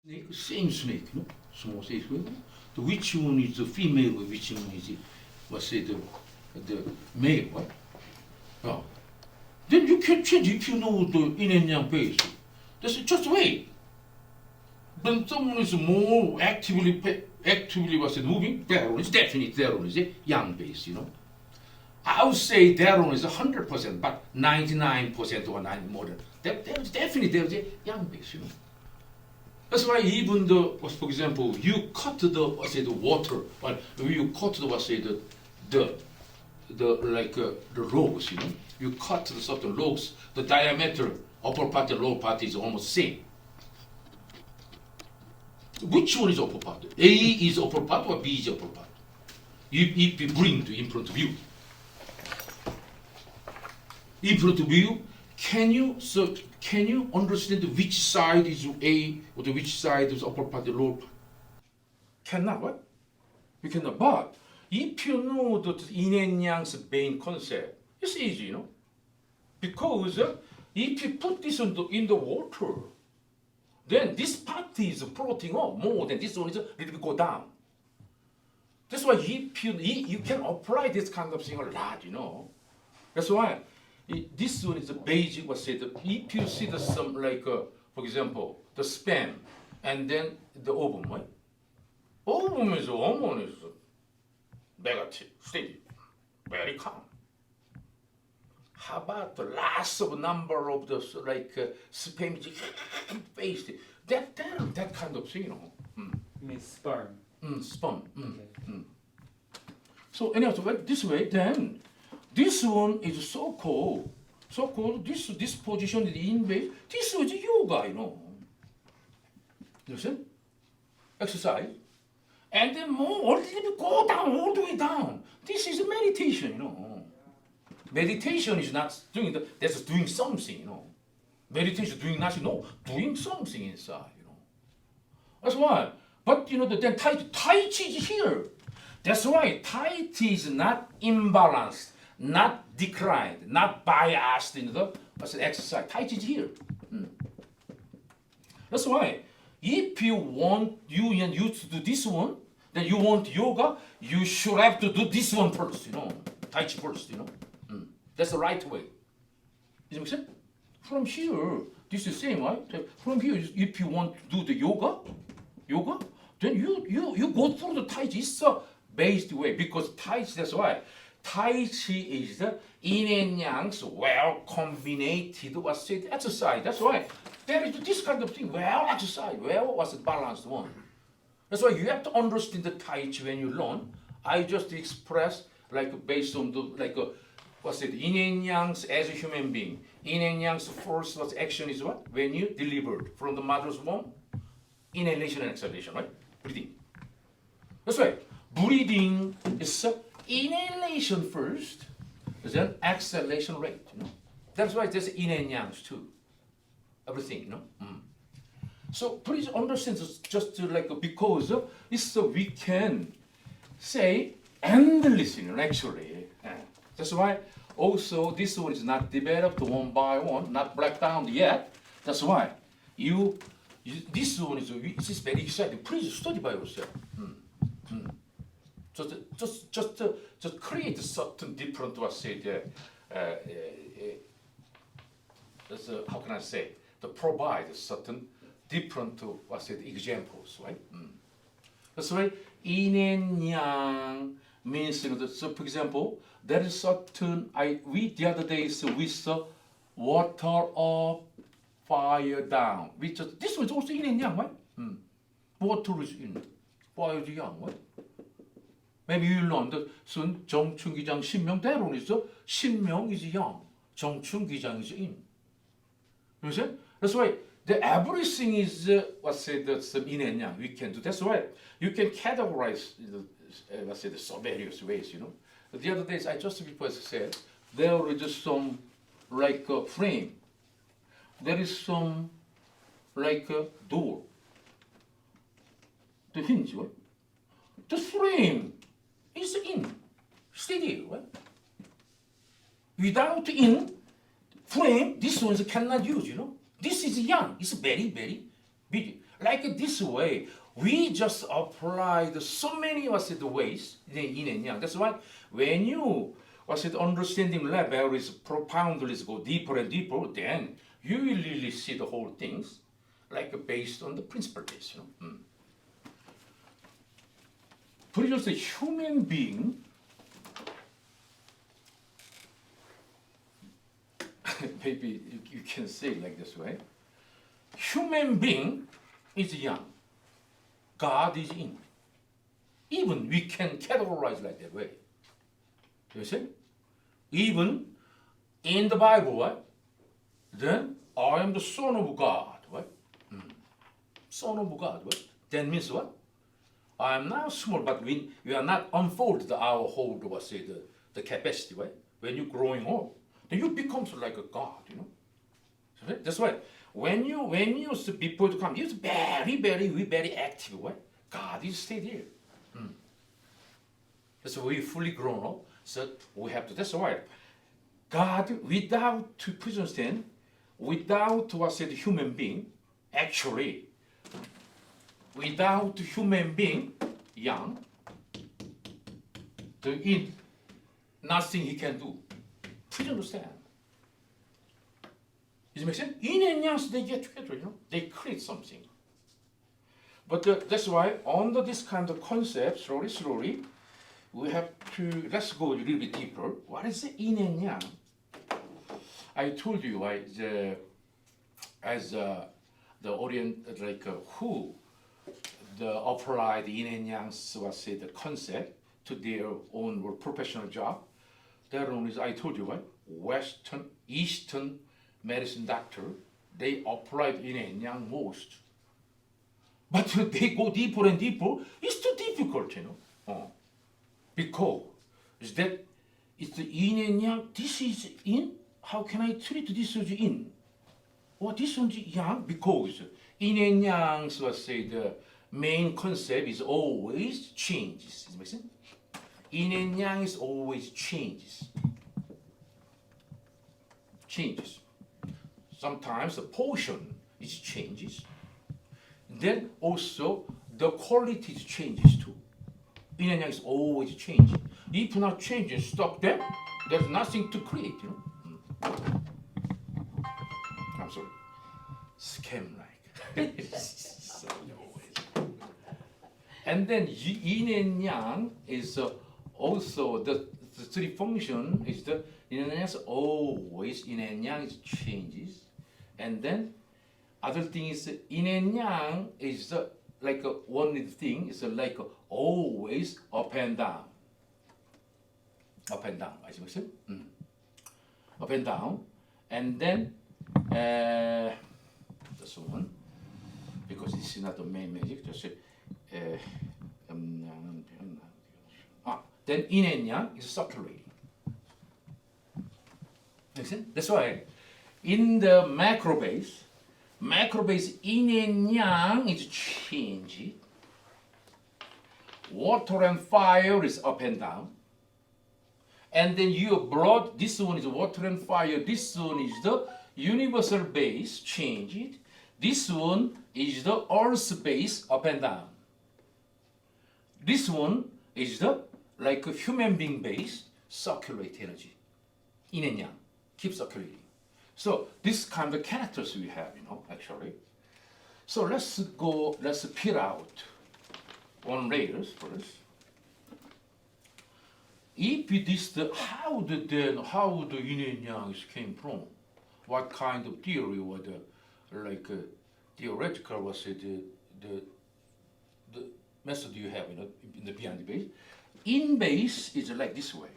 Snake, same snake, no? Small snake. The which one is the female, which one is it? Let's say the male, right? Oh. Then you can change if you know the yin and yang base. That's just wait. When someone is more actively what's it moving, that one is definitely that one is a yang base, you know. I would say that one is 100%, but 99% or 90 more than there's definitely there's a yang base, you know. That's why even the, for example, you cut the water, or you cut the logs, you know, you cut the certain logs, the diameter upper part and lower part is almost same. Which one is upper part? A is upper part or B is upper part? If you bring to in front of you. In front of you, can you understand which side is A or which side is upper part, the lower part? Cannot, what? You cannot. But if you know the yin and yang's main concept, it's easy, you know. Because if you put this in the water, then this part is floating up more than this one is a little bit go down. That's why if you can apply this kind of thing a lot, you know. That's why this one is the basic. What say if you see some for example, the sperm and then the ovum, right? Ovum is negative, steady, very calm. How about the last of number of the sperm based? That kind of thing, you know. You mean sperm? Sperm. Okay. So anyhow, so this way, then this one is so-called this position is in base. This is yoga, you know. You see? Exercise. And then more, a little bit go down, all the way down. This is meditation, you know. Meditation is not doing that's doing something, you know. Meditation is doing nothing, no, doing something inside, you know. That's why. But you know, then Tai Chi is here. That's why Tai Chi is not imbalanced, not declined, not biased in the exercise. Tai Chi is here. That's why if you want you to do this one, then you want yoga, you should have to do this one first, you know. Tai Chi first, you know. That's the right way. Does it make sense? From here, this is the same, right? From here, if you want to do the yoga, then you go through the Tai Chi. It's a based way because Tai Chi. That's why Tai Chi is the yin and yang's well combined exercise. That's why there is this kind of thing. Well exercise. Well was a balanced one. That's why you have to understand the Tai Chi when you learn. I just express based on the yin and yang's as a human being. Yin and yang's first action is what? When you delivered from the mother's womb, inhalation and exhalation, right? Breathing. That's right. Breathing is inhalation first, then exhalation rate. You know? That's why there's yin and yang too. Everything, you know. So please understand just because it's we can say endless, you know, actually. That's why also this one is not developed one by one, not break down yet. That's why this one is very exciting. Please study by yourself. Just create certain different how can I say? To provide certain different examples, right? That's why yin and yang means so for example, there is certain the other day we saw water up, fire down. This was also yin and yang, right? Water is yin, fire is yang, right? Maybe you learn the sun 정춘기장 신명 대론 is 신명 is yang, 정춘기장 is yin. You see? That's why everything is the yin and yang we can do. That's why you can categorize the so various ways, you know. The other days I just before said there is some frame. There is some door. The hinge, right? The frame is in, steady, right? Without in frame, this one cannot use, you know. This is yang. It's very, very big. like this way, we just applied so many ways in yin and yang. That's why when you understanding level is profoundly go deeper and deeper, then you will really see the whole things like based on the principle base. For just a human being, maybe you can say it like this way. Human being is yang. God is yin. Even we can categorize like that way. You see? Even in the Bible, what? Then I am the Son of God. What? Son of God. What? That means what? I am now small, but we are not unfolded our whole the capacity. Right? When you're growing up, then you become like a God. You know. So that's why when you before to come, it's very active. Right? God is stay there. That's why we fully grown up. So we have to. That's why God, without to present, without human being, actually, without human being, yang, the yin, nothing he can do. Please understand. Does it make sense? Yin and yang, they get together, you know, they create something. But that's why under this kind of concept, slowly, we have to, let's go a little bit deeper. What is the yin and yang? I told you, as the Orient, who applied yin and yang's the concept to their own professional job. That one is, I told you, Western, Eastern medicine doctor, they applied yin and yang most. But they go deeper and deeper, it's too difficult, you know. Because that it's the yin and yang, this is yin, how can I treat this as yin? Or this one is yang? Because yin and yang's the main concept is always changes. Does it make sense? Yin and yang is always changes. Changes. Sometimes the portion is changes. Then also the quality changes too. Yin and yang is always changing. If not changing, stop them, there's nothing to create, you know. I'm sorry. Scam like. And then yin and yang is also the three function is the yin and yang is always yin and yang is changes, and then other thing is yin and yang is one thing is like always up and down. Up and down, 아시겠어요? Up and down, and then this one because this is not the main magic. Just then yin and yang is circulating. Makes sense? That's why in the macro base yin and yang is changing. Water and fire is up and down. And then your blood, this one is water and fire, this one is the universal base, change it. This one is the earth base, up and down. This one is the like a human being base, circulate energy. Yin and yang, keep circulating. So this kind of characters we have, you know, actually. So let's peel out one layers first. If this how the yin and yang came from, what kind of theory or the theoretical was it the method you have in the behind the base. In base is like this way.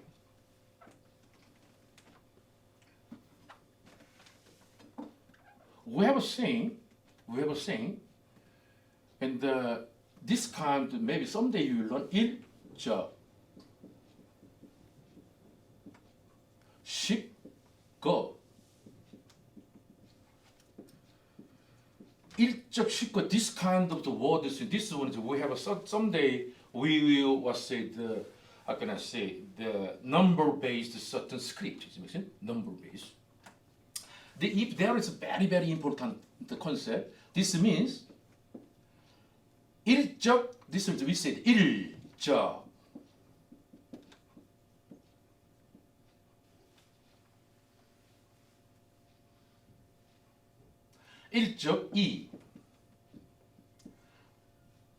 We have a saying, and this kind maybe someday you will learn 일적 식거 일적 식거 this kind of the word this one is we have a someday we will say the how can I say the number based certain script number based. If there is a very important concept, this means 일적, this is we said 일적. 일적 이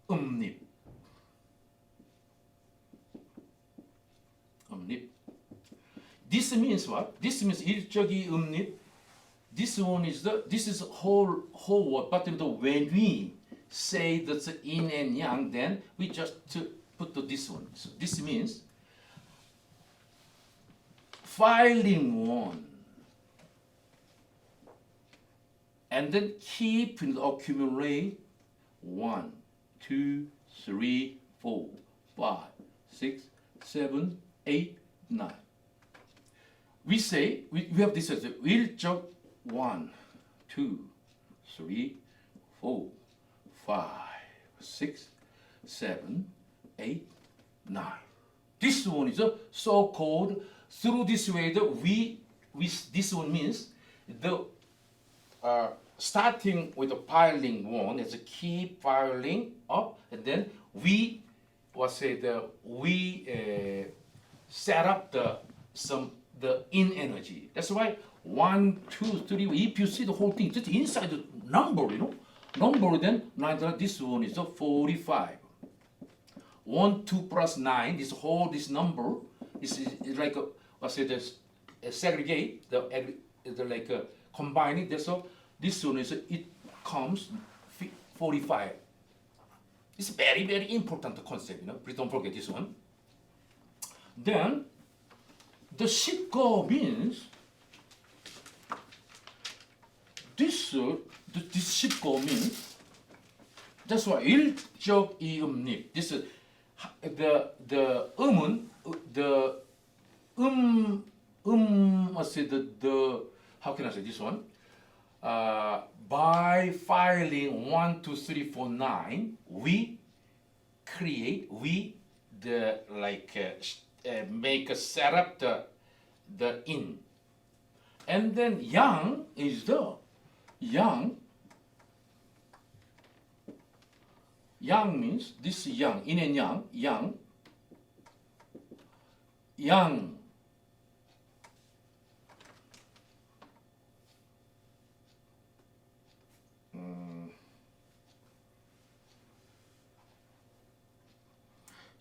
음립. 음립. This means what? This means 일적 이 음립. This one is this is whole word. But when we say that's yin and yang, then we just put this one. So this means filing one, and then keep in the accumulate 1, 2, 3, 4, 5, 6, 7, 8, 9. We say we have this as 일적 1, 2, 3, 4, 5, 6, 7, 8, 9. This one is a so-called through this way this one means the starting with the piling one is a keep piling up, and then we set up the in energy. That's why 1, 2, 3. If you see the whole thing, just inside the number, number. Then 9. This one is a 45. 1, 2 plus 9. This number is like segregate the like combining. So this one is it comes 45. It's very, very important concept. Please don't forget this one. Then the 십거 means this 십거 means that's why 일적 이음립. This is the 음은 the how can I say this one? By filing 1, 2, 3, 4, 9, we make a set up the in, and then yang is the yang. Yang means this yang, yin and yang, yang.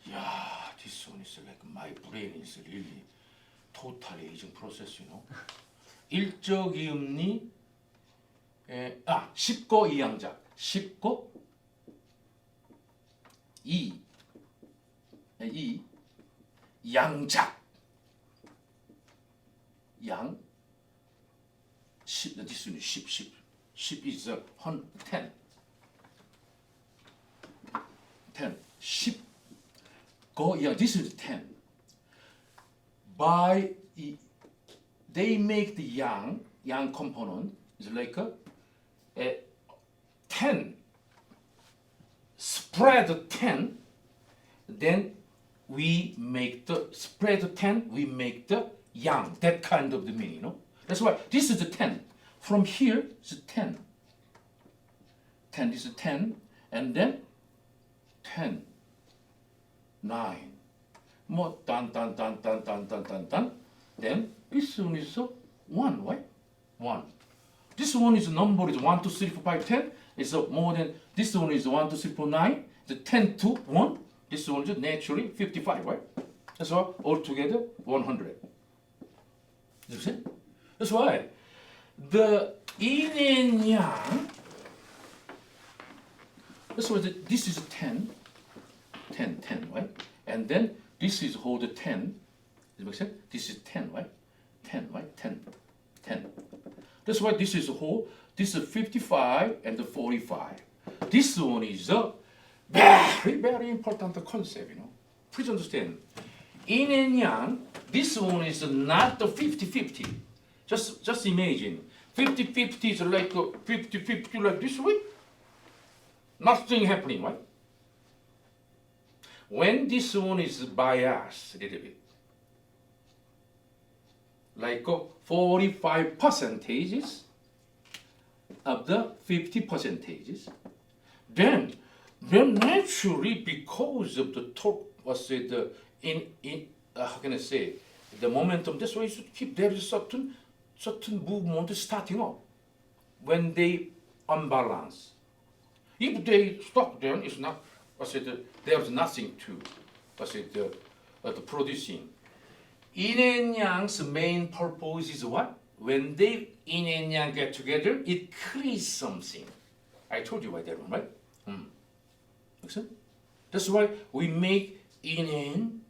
Yeah, this one is like my brain is really totally aging process, 일적 이음리, 십거 이양작, 십거 이 양작, 양, this one is 10 is 10, 10, go, yeah, this is 10. By they make the yang component is like a 10. Spread 10, then we make the spread 10. We make the yang. That kind of the meaning, That's why this is the 10. From here is 10. 10 is 10, and then 10. 9. More dun. Then this one is 1, right? 1. This one is number is 1, 2, 3, 4, 5, 10. It's more than this one is 1, 2, 3, 4, 9. The 10 to 1. This one is naturally 55, right? That's why altogether 100. You see? That's why the yin and yang. That's why this is 10, right? And then this is hold 10. Does it make sense? This is 10, right? 10, right? 10. That's why this is whole. This is 55 and the 45. This one is a very, very important concept, Please understand. Yin and yang, this one is not the 50-50. Just imagine. 50-50 is like 50-50 like this way. Nothing happening, right? When this one is biased a little bit, like 45 percentages of the 50 percentages, then then naturally, because of the torque, what's it, how can I say, the momentum, that's why you should keep, there is certain movement starting up when they unbalance. If they stop, then it's not, what's it, there's nothing to, what's it, the producing. Yin and Yang's main purpose is what? When they yin and yang get together, it creates something. I told you about that one, right? Make sense? That's why we make yin and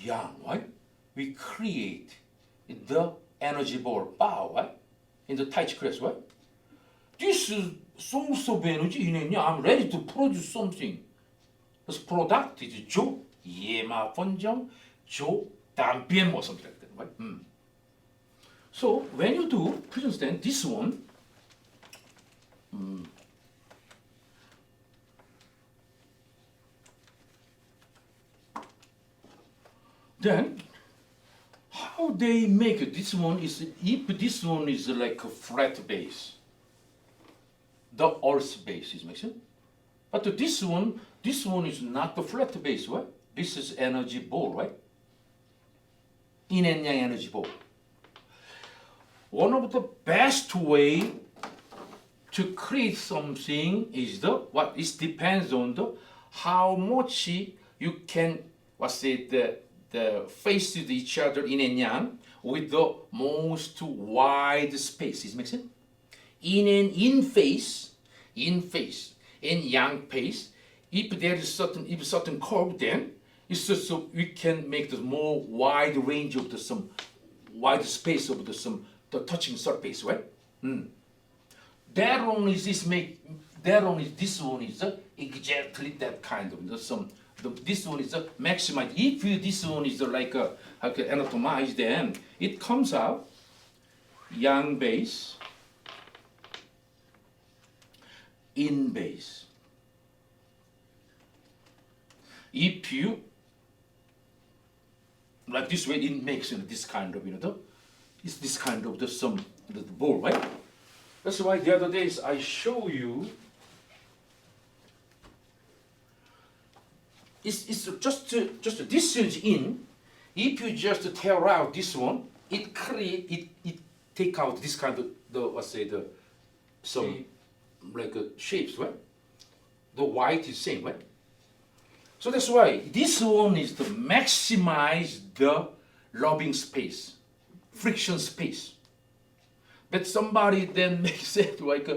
yang, right? We create the energy ball, Bao, right? In the Tai Chi class, right? This is source of energy, yin and yang. I'm ready to produce something. This product is 就野马分钟就单边or something like that, right? So when you do fusion stand, this one, then how they make it? This one is, if this one is like a flat base, the earth base is makes sense. But this one is not the flat base, right? This is energy ball, right? Yin and yang energy ball. One of the best way to create something is the what? It depends on the how much you can the face to each other yin and yang with the most wide space. Is make sense? In face, in yang face. If there is certain curve, then it's just so we can make the more wide range of some wide space of the touching surface, right? That only this one is exactly that kind of this one is maximized. If this one is like anatomized, then it comes out yang base, in base. If you like this way, it makes this kind of it's this kind of the ball, right? That's why the other days I show you. It's just this is in. If you just tear out this one, it take out this kind of some like shapes, right? The white is same, right? So that's why this one is to maximize the rubbing space, friction space. But somebody then makes it like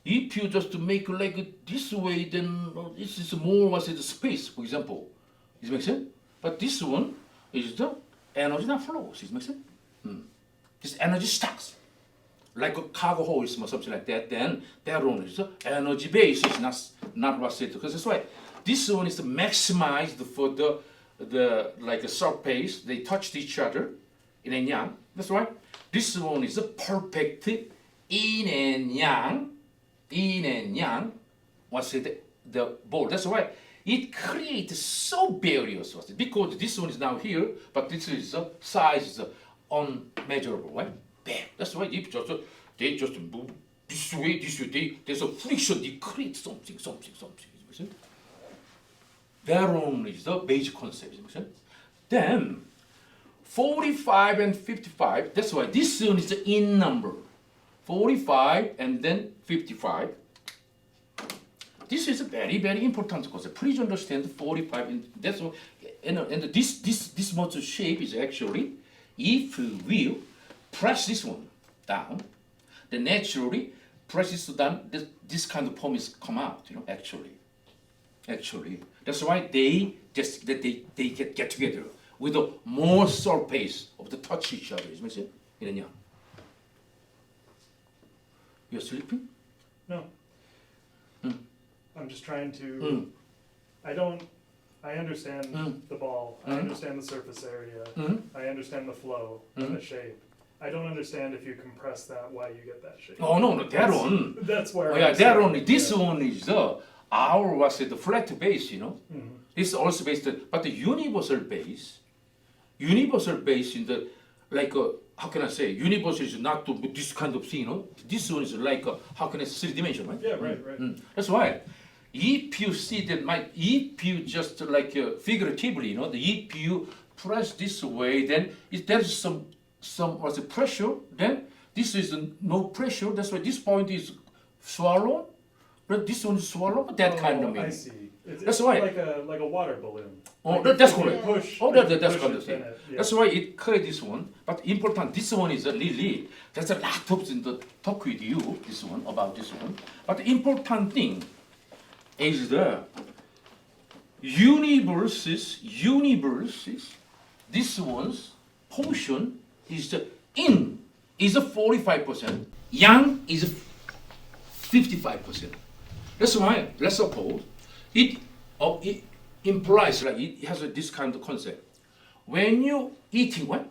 if you just make like this way, then this is more space, for example. It makes sense? But this one is the energy that flows. It makes sense? This energy stacks. Like a cargo hoist or something like that, then that one is the energy base is not what's it. Because that's why this one is maximized for the like a surface. They touched each other in and yang. That's right. This one is a perfect yin and yang. Yin and yang. What's it? The ball. That's why it creates so various. Because this one is now here, but this is the size is unmeasurable, right? Bam. That's why if they just move this way, there's a friction. They create something. That only is the basic concept. Then 45 and 55. That's why this one is the in number. 45 and then 55. This is a very, very important concept. Please understand 45 and that's what and this much shape is actually if we will press this one down, then naturally press this down, this kind of form is come out, actually. That's why they get together with a more surface of the touch each other. Is it? You're sleeping? No. I'm just trying to. I understand the ball. I understand the surface area. I understand the flow and the shape. I don't understand if you compress that, why you get that shape. Oh no, that one. That's where. Oh, yeah, that only. This one is the flat base. This is also based, but the universal base in the like how can I say? Universal is not this kind of thing. This one is like how can I say 3 dimension, right? Yeah, right. That's why if you see that if you just like figuratively, if you press this way, then if there's some what's it, pressure, then this is no pressure. That's why this point is swallowed, but this one is swallowed. That kind of I meaning. see. It's That's right. like a water balloon. Oh, Like that's if you correct. Push, Oh, if you that's push what I'm it, saying. then yeah. That's why it create this one. But important, this one is really, there's a lot of in the talk with you, this one, about this one. But the important thing is the universes, this one's portion is the in is a 45%, yang is 55%. That's why, let's suppose, it implies, like it has this kind of concept. When you eating what?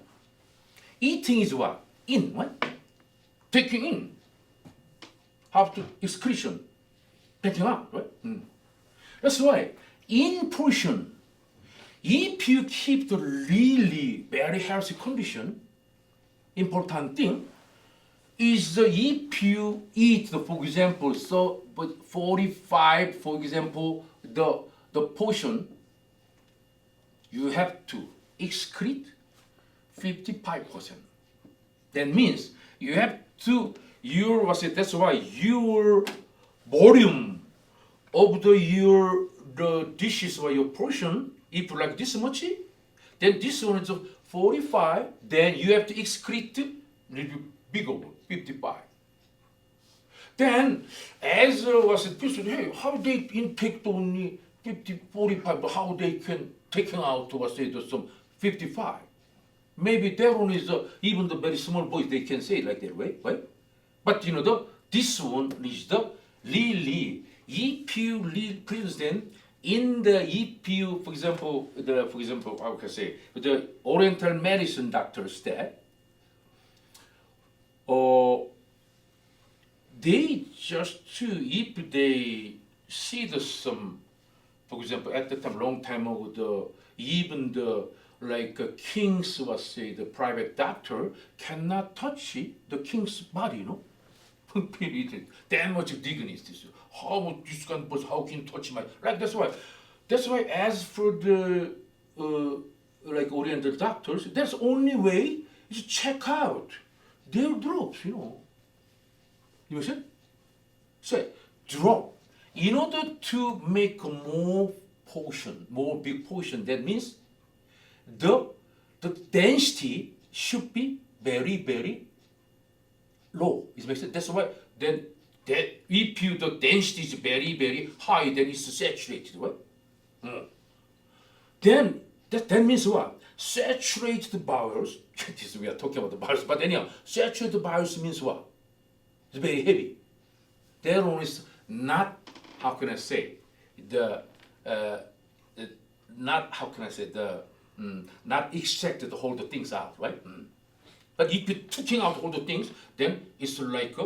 Eating is what? In what? Taking in. Have to excretion. Taking out, right? That's why, in portion, if you keep the really very healthy condition, important thing is if you eat, for example, so but 45, for example, the portion, you have to excrete 55%. That means you have to that's why your volume of the dishes or your portion, if you like this much, then this one is 45, then you have to excrete a little bigger one, 55. Then, as was it person, hey, how they intake only 45, but how they can take out some 55? Maybe that one is even the very small boys, they can say it like that way, right? But this one is the really, if you present in the if you, for example, how can I say, the Oriental medicine doctors that, they just if they see some, for example, at the time, long time ago, even the king's was say the private doctor cannot touch the king's body, that much dignity is this. How much this kind of person, how can you touch my that's why as for the Oriental doctors, that's only way is check out their drops, You understand? So drop. In order to make a more big portion, that means the density should be very, very low. It makes sense. That's why then if the density is very, very high, then it's saturated, right? Then that means what? Saturated bowels. This we are talking about the bowels, but anyhow, saturated bowels means what? It's very heavy. That one is not, how can I say, not extracted to hold the things out, right? But if you taking out all the things, then it's like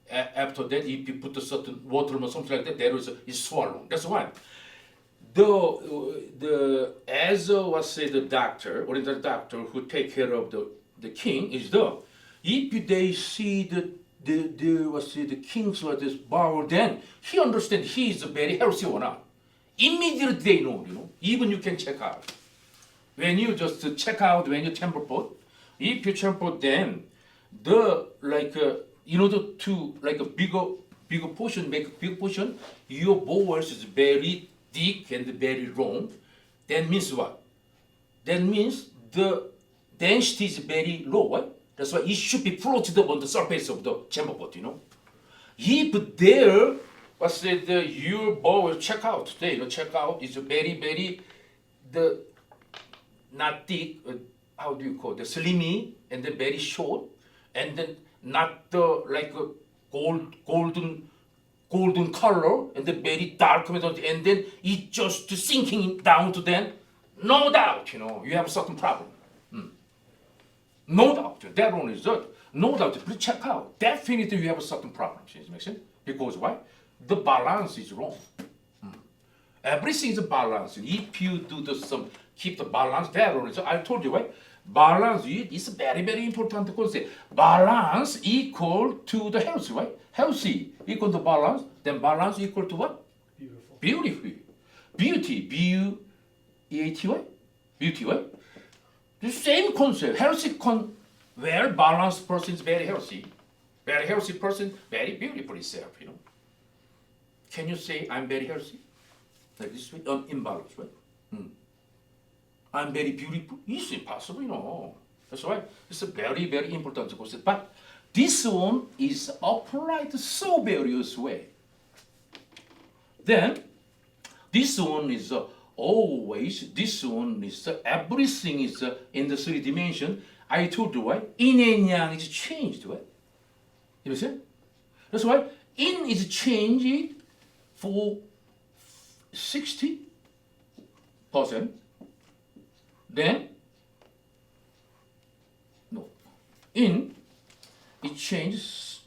after that, if you put a certain water or something like that, there is swallowed. That's why. As was said, the doctor, or the doctor who take care of the king is if they see the king's or this bowel, then he understands he is very healthy or not. Immediately they know, even you can check out. When you just check out, when you temper pot, if you temper then in order to a bigger portion, make a big portion, your bowels is very thick and very long. That means what? That means the density is very low, right? That's why it should be floated on the surface of the chamber pot, If there was said your bowel check out today, check out is very, very not thick, how do you call it, the slimy and then very short, and then not the golden color and then very dark, and then it just sinking down to then, no doubt, you have a certain problem. No doubt, that one is it. No doubt, please check out. Definitely you have a certain problem. Make sense? Because why? The balance is wrong. Everything is a balance. If you do keep the balance, that one is, I told you, right? Balance is a very, very important concept. Balance equal to the health, right? Healthy equal to balance, then balance equal to what? Beautiful. Beautifully. Beauty, B-U-E-A-T-Y? Beauty, right? The same concept. Well-balanced person is very healthy. Very healthy person, very beautiful itself, you know. Can you say I'm very healthy? Like this way? Imbalanced, right? I'm very beautiful? It's impossible, you know. That's why it's a very, very important concept. But this one is applied so various way. Then, this one is always, this one is everything is in the three dimension. I told you, right? Yin and yang is changed, right? You understand? That's why yin is changed for 60%. Then, no, yin it changes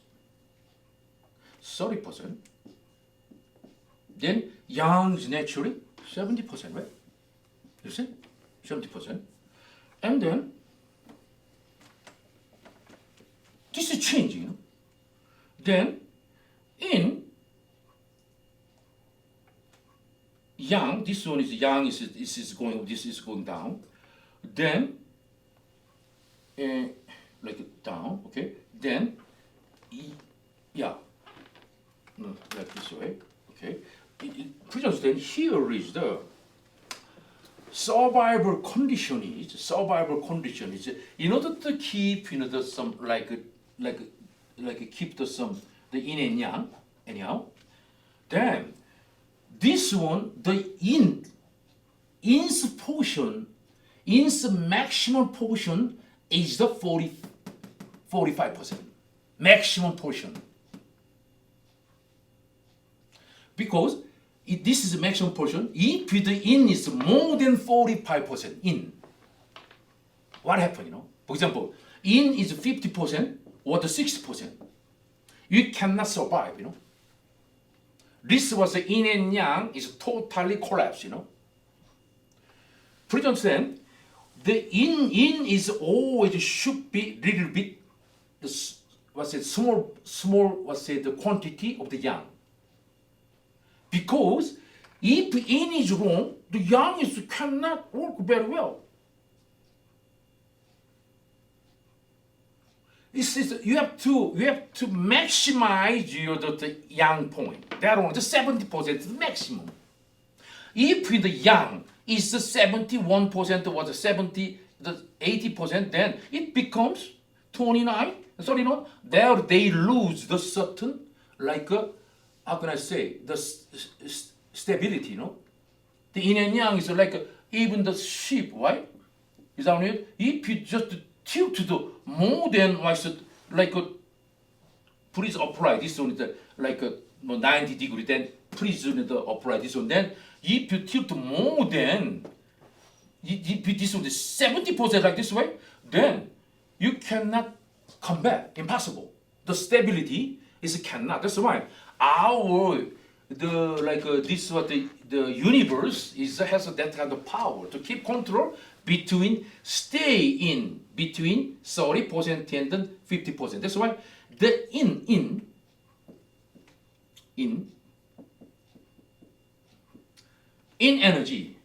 30%. Then yang is naturally 70%, right? You see? 70%. And then this is changing, you know? Then in yang, this one is yang this is going down. Then like down, okay? Then yeah. No, like this way, okay? Please understand, here is the survival condition is in order to keep, you know, the some like keep the some the yin and yang anyhow. Then this one, the in's portion, in's maximum portion is the 45% maximum portion. Because this is the maximum portion. If the in is more than 45% in, what happened, you know? For example, in is 50% or the 60%. You cannot survive, you know? This was the yin and yang is totally collapsed, you know? Please understand, the in is always should be little bit, small, the quantity of the yang. Because if yin is wrong, the yang is cannot work very well. You have to maximize your the yang point. That one, the 70% is the maximum. If the yang is the 71% or the 80%, then it becomes 29, 39. There they lose the certain how can I say, the stability, you know? The yin and yang is like even the ship, right? Is that it? If you just tilt to the more than please upright, this one is like 90 degree, then please the upright, this one. Then if you tilt more than, if this one is 70% like this way, then you cannot come back, impossible. The stability is cannot, that's why this what the universe has that kind of power to keep control stay in between 30% and then 50%. That's why the in energy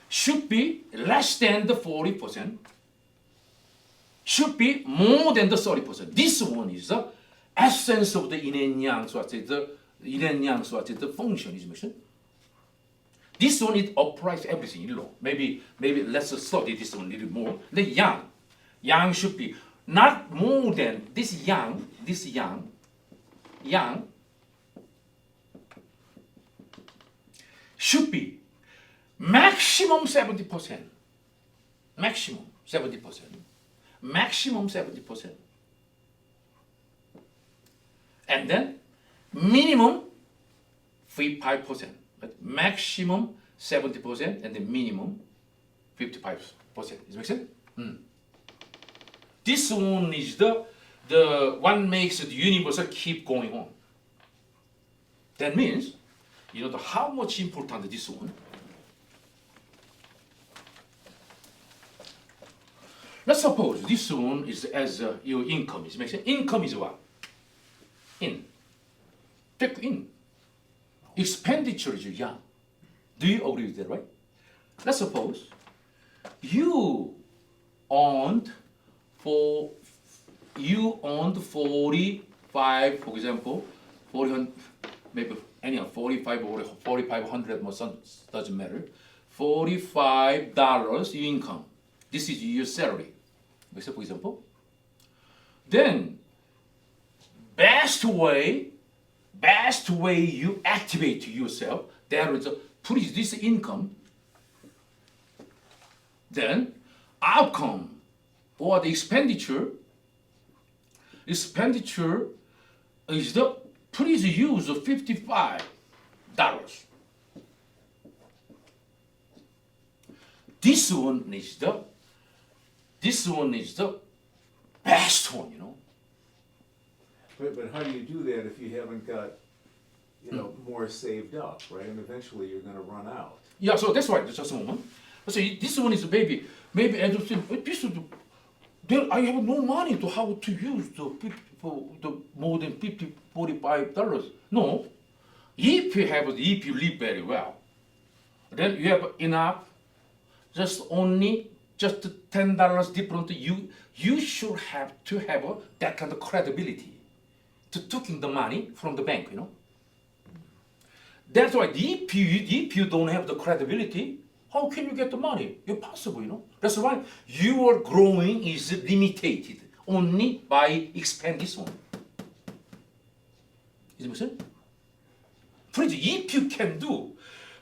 should be less than the 40%, should be more than the 30%. This one is the essence of the yin and yang, so the yin and yang, so the function is mentioned. This one it applies everything, you know. Maybe let's study this one a little more. The yang should be not more than this yang should be maximum 70%. Maximum 70%. Maximum 70%. And then minimum 5%. But maximum 70% and the minimum 55%. Does it make sense? This one is the one makes the universe keep going on. That means, you know, how much important this one. Let's suppose this one is as your income is. Makes sense? Income is what? In. Take in. expenditure is young. Do you agree with that, right? Let's suppose you owned 45, for example, 40, maybe anyhow 45 or 4,500 more, doesn't matter. $45 income. This is your salary. For example. Then best way you activate yourself, there is put this income. Then outcome or the expenditure is the please use of $55. This one is the best one, you know. But how do you do that if you haven't got, more saved up, right? And eventually you're gonna run out. Yeah, so that's why, just a moment. So this one is maybe as you said, this is then I have no money to how to use the more than $45. No, if you live very well, then you have enough. Just $10 different. You should have to have that kind of credibility to taking the money from the bank. You know. That's why if you don't have the credibility, how can you get the money? Impossible, you know. That's why your growing is limited only by expand this one. Is it make sense? Please, if you can do,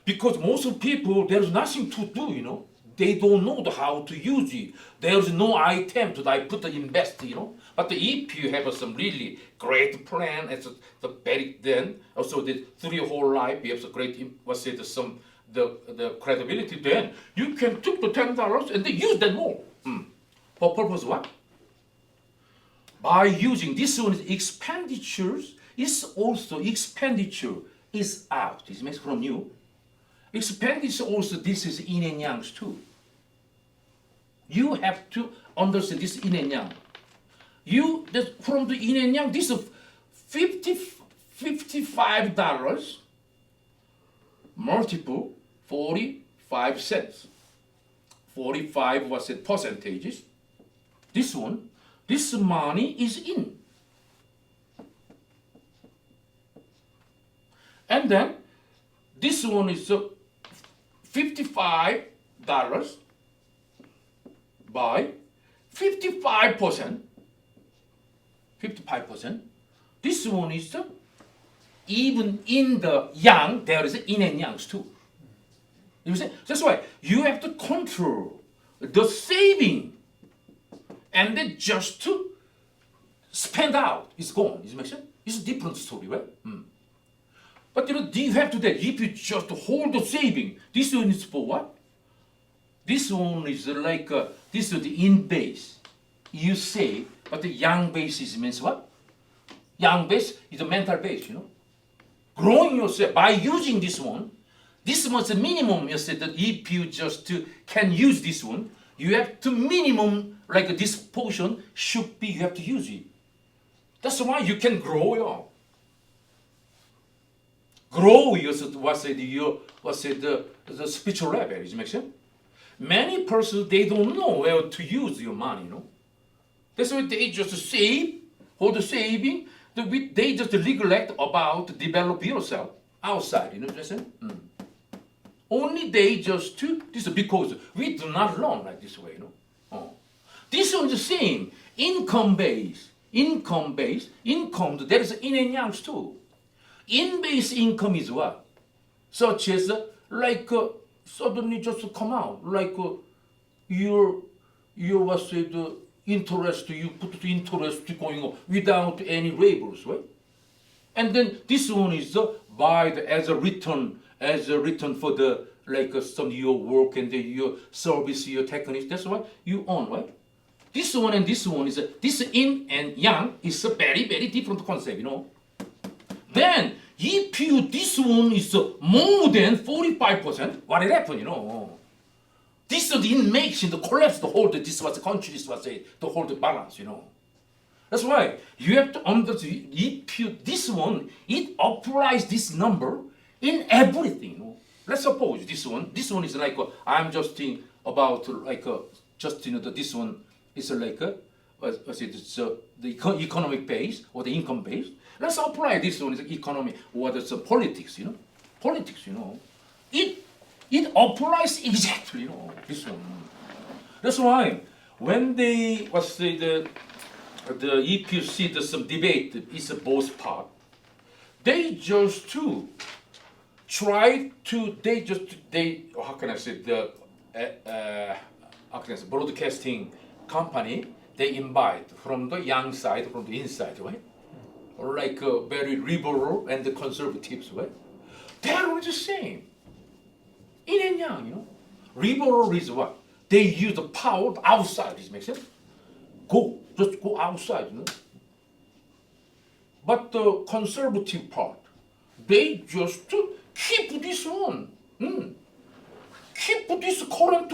because most of people there's nothing to do, you know. They don't know how to use it. There's no item to put the invest, you know. But if you have some really great plan, it's the very then also the through your whole life, you have some great the credibility. Then you can take the $10 and then use that more. For purpose what? By using this one, expenditures is also expenditure is out. This means from you. Expenditure also, this is yin and yang too. You have to understand this yin and yang. From the yin and yang, this is $55 multiple 45 cents. 45 was the percentages. This one, this money is in. And then this one is $55 by 55%. 55%. This one is even in the yang, there is yin and yang too. You see? That's why you have to control the saving and then just to spend out. It's gone. Is it make sense? It's a different story, right? But you have to do that. If you just hold the saving, this one is for what? This one is like this is the in base. You save, but the yang base means what? Yang base is the mental base, you know. Growing yourself by using this one. This one's the minimum. You said that if you just can use this one, you have to minimum like this portion should be. You have to use it. That's why you can grow your. Grow your the spiritual level. Does it make sense? Many persons they don't know where to use your money. You know, that's why they just save, hold the saving. They just neglect about develop yourself outside. You know what I'm saying? Only they just this is because we do not learn like this way. You know, this one's the same income base. There is yin and yang too. In-base income is what? Such as suddenly just come out like your interest, you put the interest going on without any labels, right? And then this one is as a return for the some your work and your service, your techniques. That's what you own, right? This one and this one is this yin and yang is a very very different concept, you know. Then if this one is more than 45%, what will happen, you know? This didn't make the collapse to hold this was the country, this was to hold the balance, you know. That's why you have to understand if this one, it applies this number, in everything. You know, let's suppose this one is like I'm just thinking about like just this one is like what's it? It's, the economic base or the income base. Let's apply this one is economy or the politics. You know, politics. You know, it applies exactly. You know, this one. That's why when they the if you see the some debate is both part, they just to try to they how can I say the how can I say broadcasting company they invite from the young side from the inside, right? Or like very liberal and the conservatives, right? They are all the same. Yin and yang, you know. Liberal is what? They use the power outside. This makes sense? Just go outside, you know. But the conservative part, they just keep this one. Keep this current,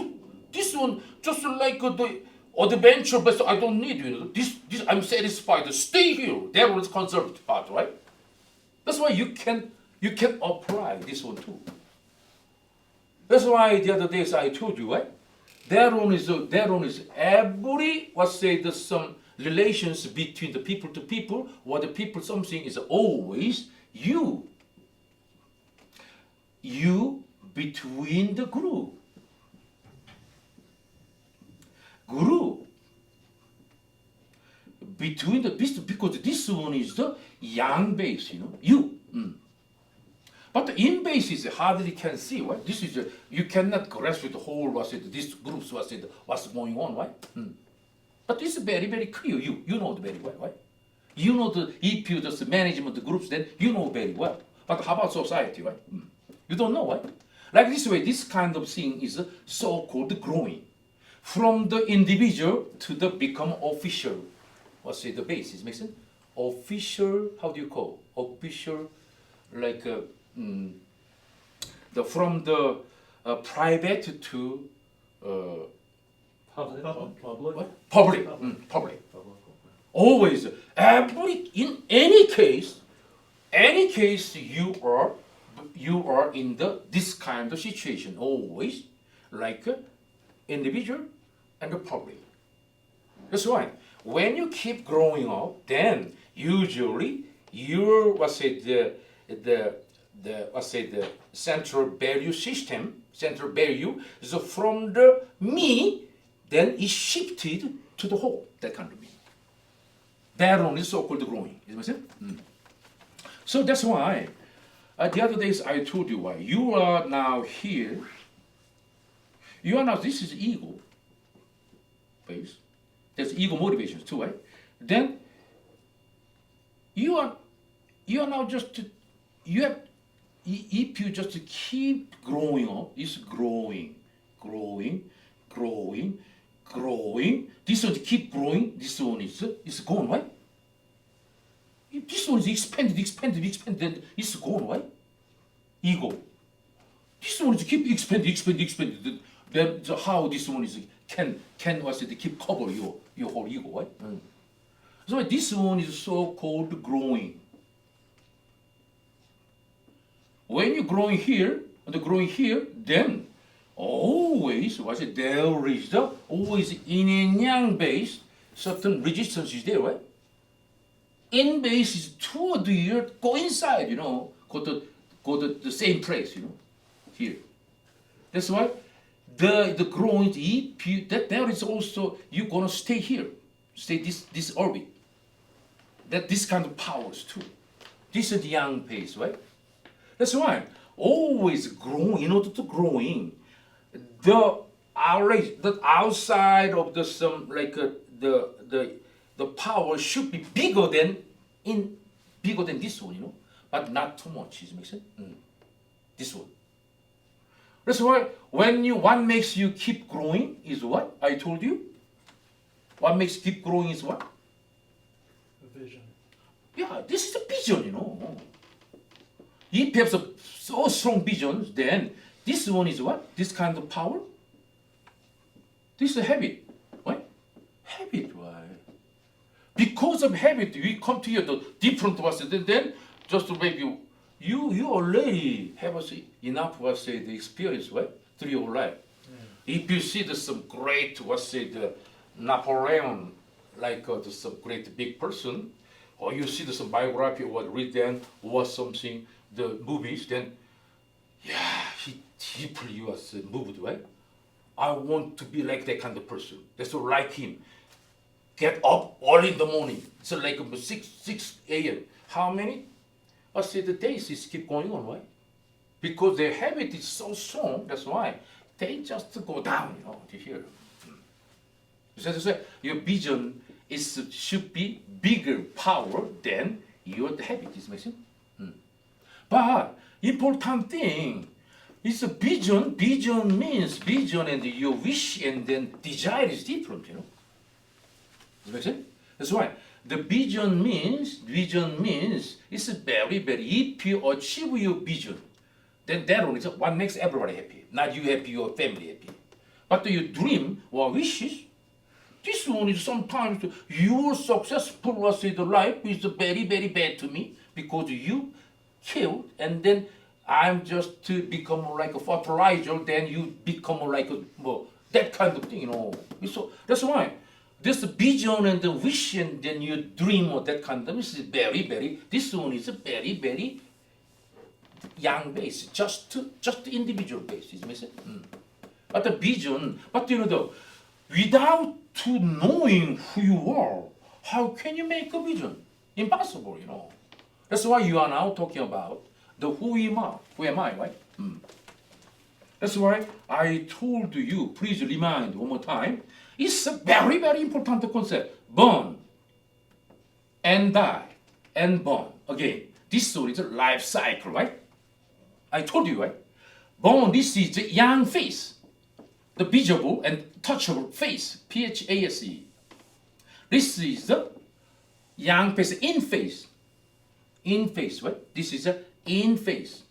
this one, just like the adventure, but I don't need, you know. This I'm satisfied. Stay here. There is conservative part, right? That's why you can apply this one too. That's why the other days I told you, right? There is every there's some relations between the people to people, or the people something is always you between the group between this because this one is the yang base, you know, you. But the in base is hardly can see, right? This is you cannot grasp the whole this groups what's going on, right? But this is very very clear. You know it very well, right? You know if you just management groups, then you know very well. But how about society, right? You don't know, right? Like this way, this kind of thing is so-called growing from the individual to the become official. The basis makes sense? Official, how do you call? Official, like from the private to Public. what? Public. Public. Always, in any case you are in this kind of situation. Always, like individual and the public. That's why when you keep growing up, then usually your the central value system, central value is from the me, then is shifted to the whole. That kind of me. That only so-called growing. Is it sense? So that's why the other days I told you why you are now here. You are now. This is ego base. There's ego motivations too, right? Then you are now just you have. If you just keep growing up, it's growing. This one keep growing. This one is gone, right? If this one is expanded, then it's gone, right? Ego. This one is keep expanded. Then how this one is can keep cover your whole ego, right? So this one is so-called growing. When you're growing here, then always there is always in and yang base certain resistance is there, right? In base is toward the earth, go inside, you know, go to the same place, you know, here. That's why the growing that there is also you're gonna stay here, stay this orbit. That this kind of powers too. This is the yang base, right? That's why always growing. In order to growing, the outside of the some like the power should be bigger than this one, you know, but not too much. It makes sense. This one. That's why when what makes you keep growing is what I told you. What makes you keep growing is what? The vision. Yeah, this is a vision, you know. If you have so strong visions, then this one is what? This kind of power? This is a habit. Right? Habit, right? Because of habit, we come to the different ones, then just maybe you already have enough the experience, right, through your life. If you see some great the Napoleon, like some great big person, or you see some biography or read them or something, the movies, then yeah, he deeply was moved, right? I want to be like that kind of person. That's what like him. Get up early in the morning. So like 6 a.m. How many? The days is keep going on, right? Because their habit is so strong. That's why they just go down, to here. So that's why your vision should be bigger power than your habit. Is making. But important thing is a vision. Vision means vision, and your wish and then desire is different. Does it make sense? That's why the vision means it's very very. If you achieve your vision, then that one is what makes everybody happy. Not you happy, your family happy. But your dream or wishes, this one is sometimes your successful the life is very very bad to me because you killed and then I'm just to become like a fertilizer. Then you become like that kind of thing, So that's why. This vision and the wish and then your dream or that kind of is very, very, this one is a very, very young base, just individual base, is it? But the vision, without knowing who you are, how can you make a vision? Impossible, That's why you are now talking about the who am I, right? That's why I told you, please remind one more time, it's a very, very important concept. Born and die and born. Again, this is a life cycle, right? I told you, right? Born, this is the young face, the visible and touchable face, PHASE. This is the young face, in face, right? This is the in face.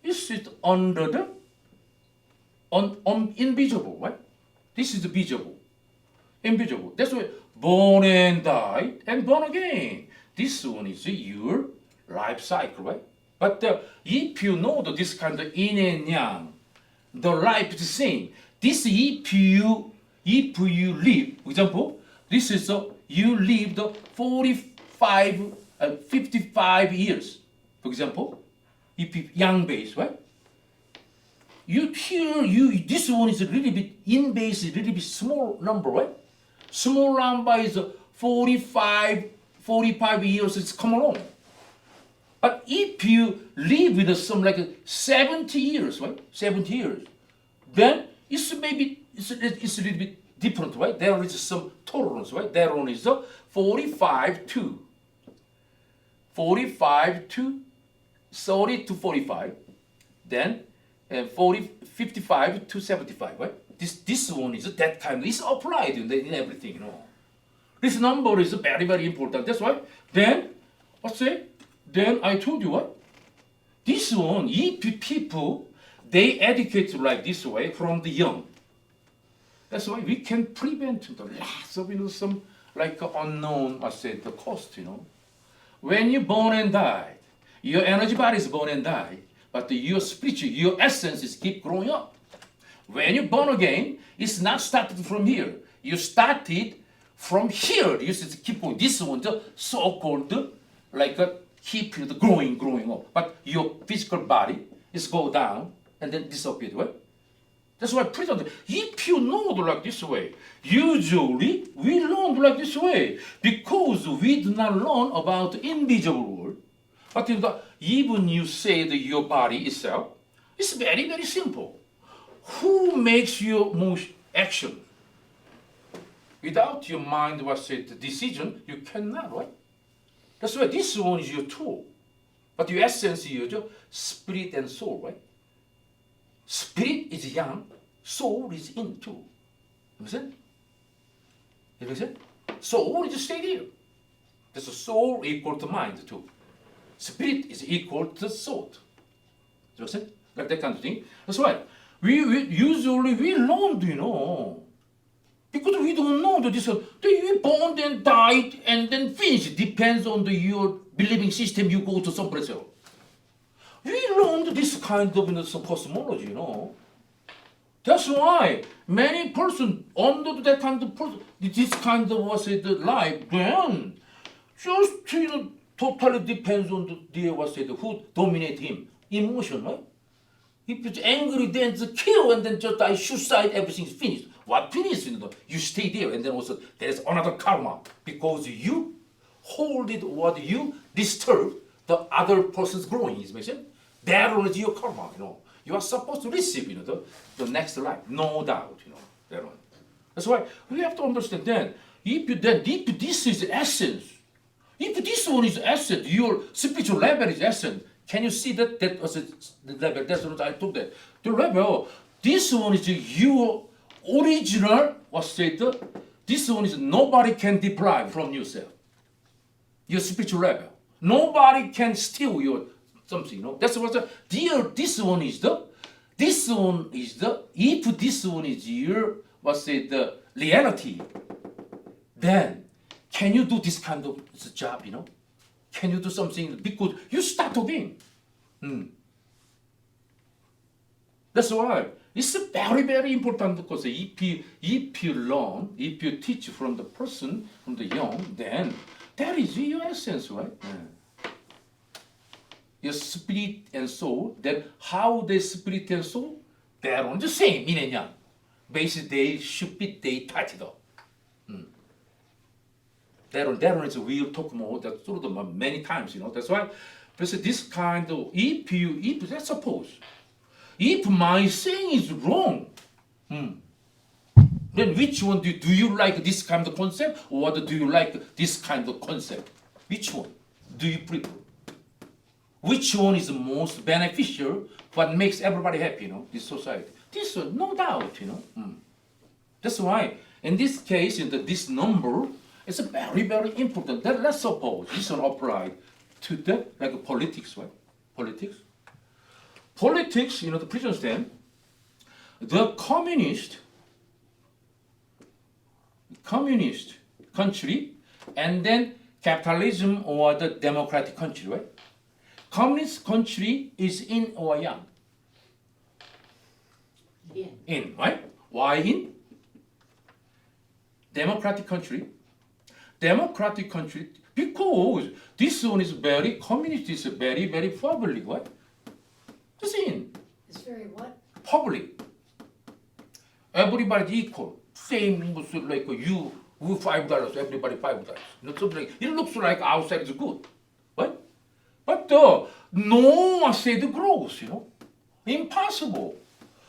This is under the invisible, right? This is the visible, invisible. That's why born and died and born again. This one is your life cycle, right? But if you know this kind of yin and yang, the life is the same. This if you live, for example, this is you lived 55 years, for example, if you young base, right? This one is a little bit in base, a little bit small number, right? Small number is 45 years. It's come along. But if you live with some like 70 years, right? 70 years, then it's a little bit different, right? There is some tolerance, right? That one is 45 to 30 to 45, then 55 to 75, right? This one is that kind. It's applied in everything, This number is very very important. That's why. Then Then I told you what? This one, if people they educate like this way from the young. That's why we can prevent the lots of some like unknown the cost, When you born and die, your energy body is born and die, but your spiritual, your essence is keep growing up. When you're born again, it's not started from here. You started from here. You just keep going. This one, the so-called like keep growing up. But your physical body is go down and then disappear, right? That's why if you know like this way, usually we learn like this way because we do not learn about the invisible world. But even you say that your body itself, it's very, very simple. Who makes your most action? Without your mind the decision, you cannot, right? That's why this one is your tool. But your essence is your spirit and soul, right? Spirit is yang, soul is in too. You understand? You understand? Soul is stay there. That's a soul equal to mind too. Spirit is equal to thought. You understand? Like that kind of thing. That's why we usually learn, because we don't know that this you born and died and then finished. Depends on your believing system. You go to some place else. We learned this kind of some cosmology, That's why many person under that kind of person, this kind of what's it life, then just totally depends on the what's it who dominate him, emotion, right? If it's angry, then it's kill, and then just die, suicide, everything's finished. What finished? You stay there, and then also there's another karma because you hold it what you disturb the other person's growing. Is mentioned. That is your karma. You are supposed to receive, the next life, no doubt. That one. That's why we have to understand. Then, if this is essence, if this one is essence, your spiritual level is essence. Can you see that? That was the level. That's what I told that. The level. This one is your original. What's it? This one is nobody can deprive from yourself. Your spiritual level. Nobody can steal your something. That's what the dear. This one is the. If this one is your what's it? The reality. Then can you do this kind of job? Can you do something because you start again? That's why it's very, very important because if you learn, if you teach from the person, from the young, then that is your essence, right? Your spirit and soul, then how the spirit and soul, they are on the same, yin and yang. Basically, they should be touched up. That one is we'll talk more that sort of many times, That's why this kind of if let's suppose if my saying is wrong, then which one do you like this kind of concept or do you like this kind of concept? Which one do you prefer? Which one is the most beneficial but makes everybody happy, this society? This one, no doubt, That's why in this case, this number, it's very, very important. That let's suppose this one applied to the politics, right? Politics, please understand. The communist country, and then capitalism or the democratic country, right? Communist country is in or yang? In, right? Why in? Democratic country, because this one is very communist, is very, very public, right? It's in. It's very what? Public. Everybody equal. Same like you $5, everybody $5. Something like it looks like outside is good, right? But no one said growth, impossible,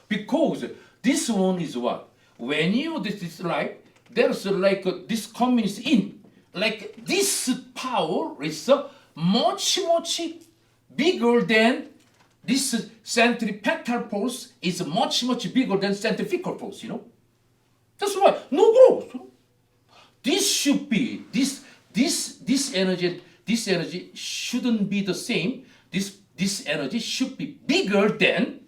because this one is what when you this is like there's this communist in this power is much bigger than this centripetal force is much bigger than centrifugal force, That's why no growth. This should be this energy shouldn't be the same. This energy should be bigger than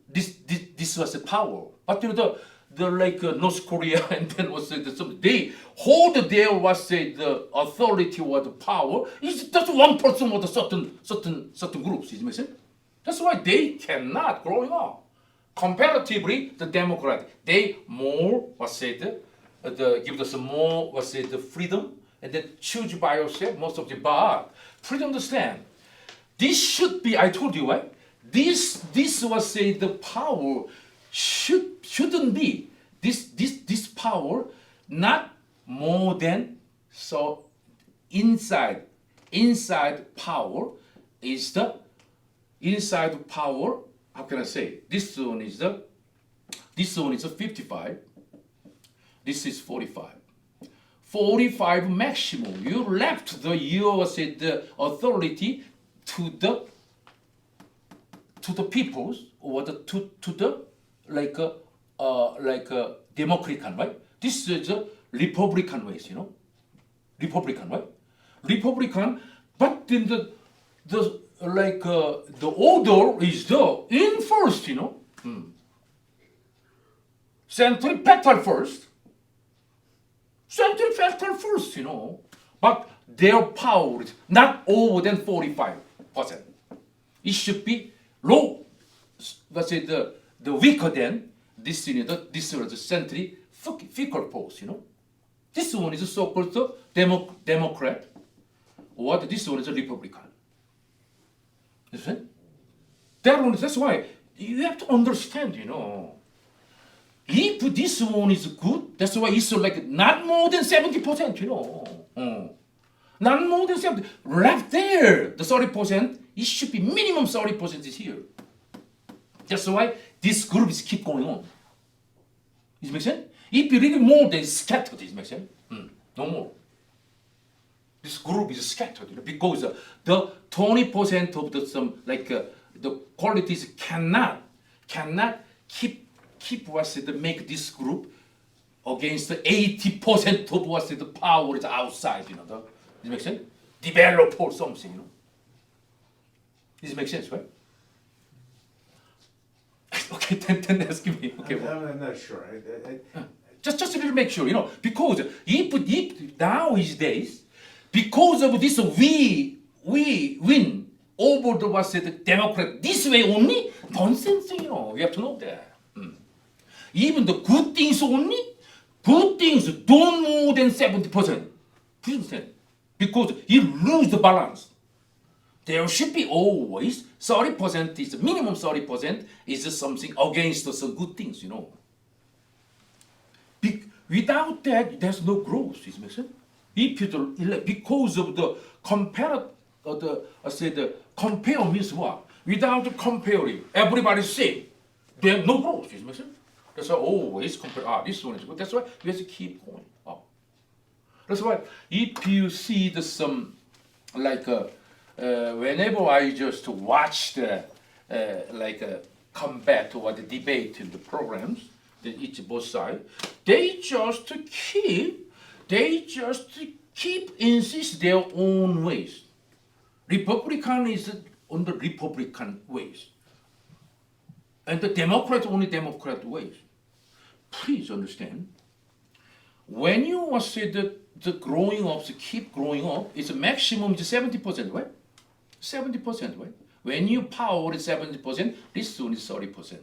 this was the power. But the North Korea and then they hold their the authority or the power is just one person or the certain groups. Is it? That's why they cannot growing up. Comparatively, the Democrat they more give us more the freedom and then choose by yourself most of the but please understand. This should be I told you right. This was the power shouldn't be this power not more than so inside power is the inside power. How can I say this one is a 55. This is 45. 45 maximum. You left the authority to the peoples or to the Democratic, right? This is a Republican ways, Republican, right? Republican, but then the order is in first, Centripetal first. Centripetal first, But their power is not over than 45%. it should be low. Let's say the weaker than this this was the century fecal force. This one is so-called Democrat, or this one is a Republican. Understand? That's why you have to understand. If this one is good, that's why it's like not more than 70%. Not more than 70%. Left there, the 30%, it should be minimum 30% is here. That's why this group is keep going on. Does it make sense? If you read more, then it's scattered. Does it make sense? No more. This group is scattered because the 20% of the qualities cannot keep what's it make this group against the 80% of what's it the power is outside. Does it make sense? Develop or something. Does it make sense, right? Okay, then ask me. Okay, I'm not sure. just to make sure, because if nowadays, because of this, we win over the what's it, Democrat this way only. Nonsense, We have to know that. Even the good things only, good things don't more than 70%. Because you lose the balance. There should be always 30% is minimum 30% is something against some good things, Without that, there's no growth. Is it sense? If you because of the compare means what? Without comparing, everybody's same. There's no growth. Is it sense? That's why always compare. This one is good. That's why we have to keep going up. That's why if you see whenever I just watch the combat or the debate in the programs, each both sides, they just keep insist their own ways. Republican is on the Republican ways, and the Democrat only Democrat ways. Please understand. When you say the growing up, keep growing up, it's a maximum is 70%, right? 70%, right? When you power is 70%, this one is 30%.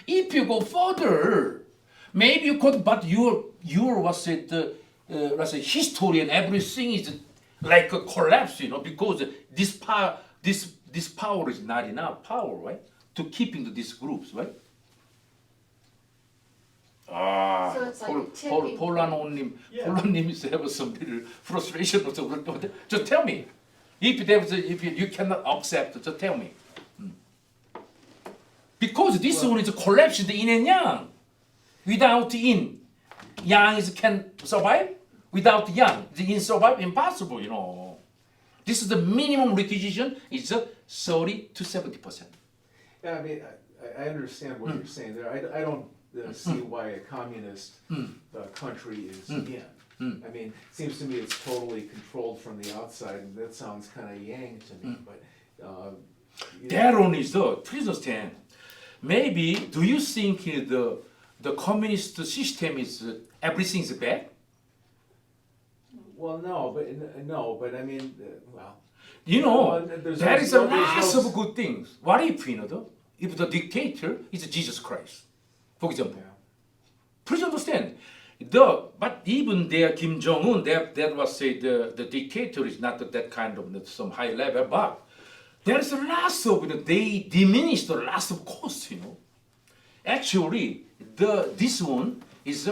If you go further, maybe you could, but your history and everything is like a collapse, because this power is not enough power, right? To keeping these groups, right? So it's like a tipping 폴라노님 Yeah. have some little frustration or something. Just tell me. If you cannot accept, just tell me. Because this one is collapsed in and yang. Without yin, yang can survive. Without yang, the yin survive impossible. This is the minimum requisition. It's 30 to 70%. Yeah, I mean, I understand what you're saying there. I don't see why a communist country is in. I mean, it seems to me it's totally controlled from the outside, and that sounds kind of yang to me. But That one is please understand. Maybe do you think the communist system is everything is bad? well, but I mean, well, there's there is a no- there's lot no- of good things. What if if the dictator is Jesus Christ, for example? Yeah. Please understand. But even there, Kim Jong Un, that was say the dictator is not that kind of some high level, but there's a lot of they diminish the lots of cost. Actually, this one is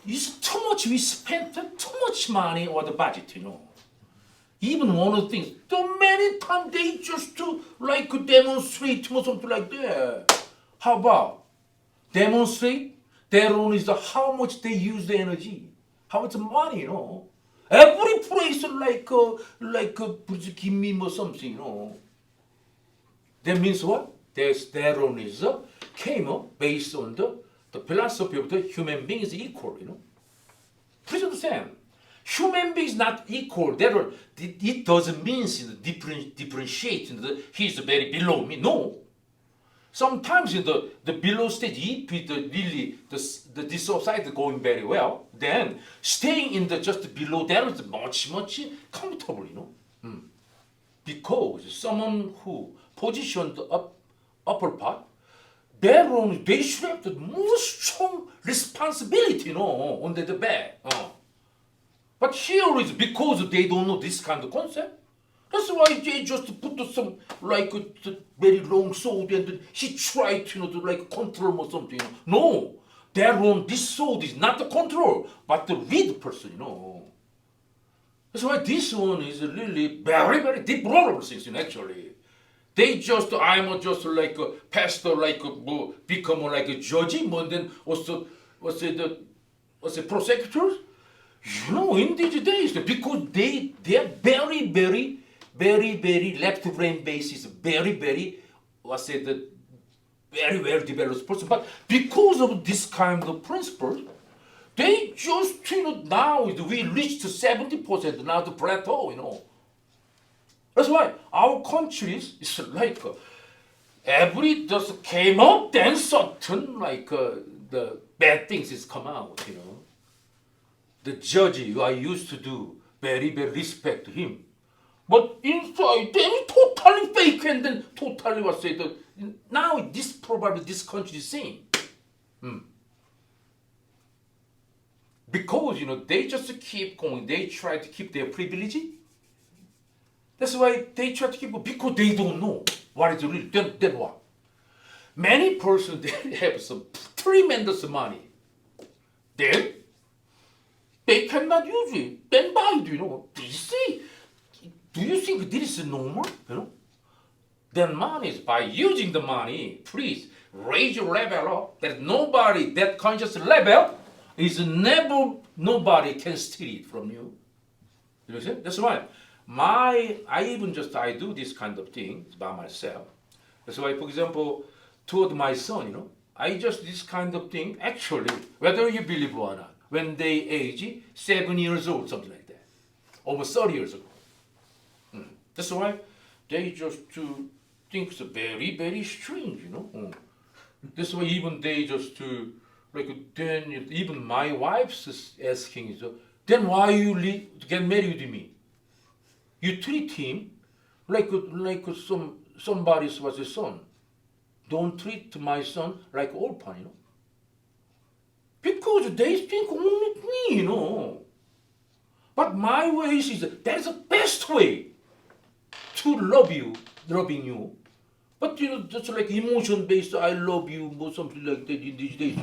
it's too much. We spent too much money on the budget. Even one of the things, the many times they just to demonstrate or something like that. How about demonstrate? Their own is how much they use the energy, how much money, Every place give me or something, That means what? Their own is came up based on the philosophy of the human being is equal, Please understand. Human being is not equal. It doesn't mean differentiate. He's very below me. No. Sometimes in the below stage, if this society going very well, then staying in the just below there is much comfortable, because someone who positioned the upper part, their own, they should have the more strong responsibility, on the back. But here is because they don't know this kind of concept. That's why they just put some very long sword and he tried to control or something. No, their own this sword is not the control, but the lead person. That's why this one is really very very deplorable things. Actually, they just I'm just like a pastor, become like a judge, and then also was a prosecutor. In these days, because they are very very very left brain basis, very very very well developed person. But because of this kind of principle, they just now we reached 70% now the plateau. That's why our countries is like every just came up, then certain the bad things is come out. The judge I used to do very very respect him, but inside they totally fake and then totally now this probably this country is same. Because they just keep going, they try to keep their privilege. That's why they try to keep it because they don't know what is real. Then what? Many persons they have some tremendous money. Then they cannot use it. Then buy it. Do you see? Do you think this is normal? Then money is by using the money. Please raise your level up. That nobody that conscious level is never nobody can steal it from you. You see? That's why I do this kind of thing by myself. That's why, for example, toward my son, I just this kind of thing. Actually, whether you believe or not, when they age 7 years old, something like that, over 30 years ago. That's why they just think it's very very strange, That's why even they just then even my wife's asking, then why you get married with me? You treat him like somebody was a son. Don't treat my son like orphan, Because they think only me, But my way is that's the best way to loving you. But just like emotion based, I love you, or something like that in these days.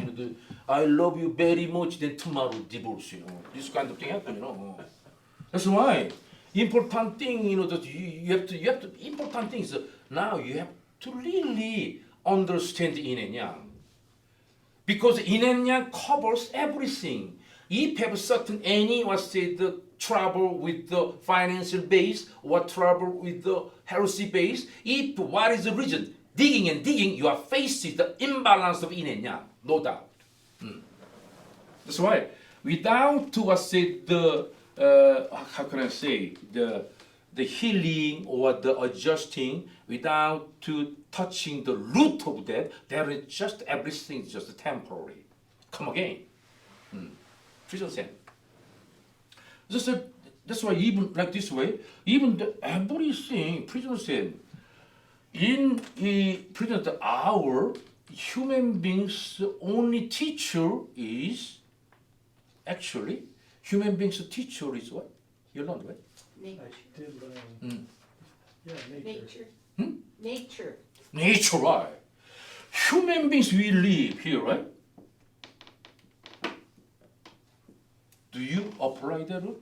I love you very much. Then tomorrow divorce. This kind of thing happen. That's why important thing. That you have to. Important things now you have to really understand yin and yang, because yin and yang covers everything. If you have certain the trouble with the financial base or trouble with the healthy base, if what is the reason? Digging, you are facing the imbalance of yin and yang, no doubt. That's why without the how can I say the healing or the adjusting, without touching the root of that, there is just everything is just temporary. Come again. Prison sen. That's why even like this way, even everything prison sen. In a prison, our human beings only teacher is actually human beings teacher is what? You learned what? I Nature. did learn. Yeah, nature. Nature. Nature, right? Human beings we live here, right? Do you apply that rule?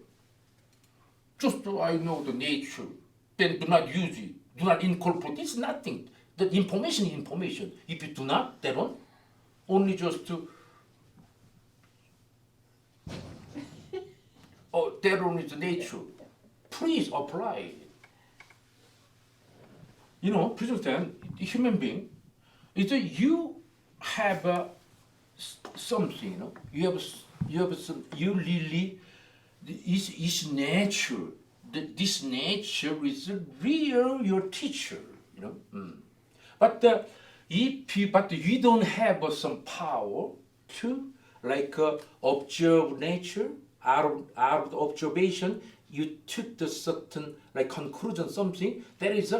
Just I know the nature, then do not use it, do not incorporate. It's nothing. The information is information. If you do not, that one, only just to. That one is the nature. Please apply it. President, human being, it's you have something. You have some. You really. Is nature. This nature is real your teacher. But but you don't have some power to observe nature out of the observation. you took the certain like conclusion something that is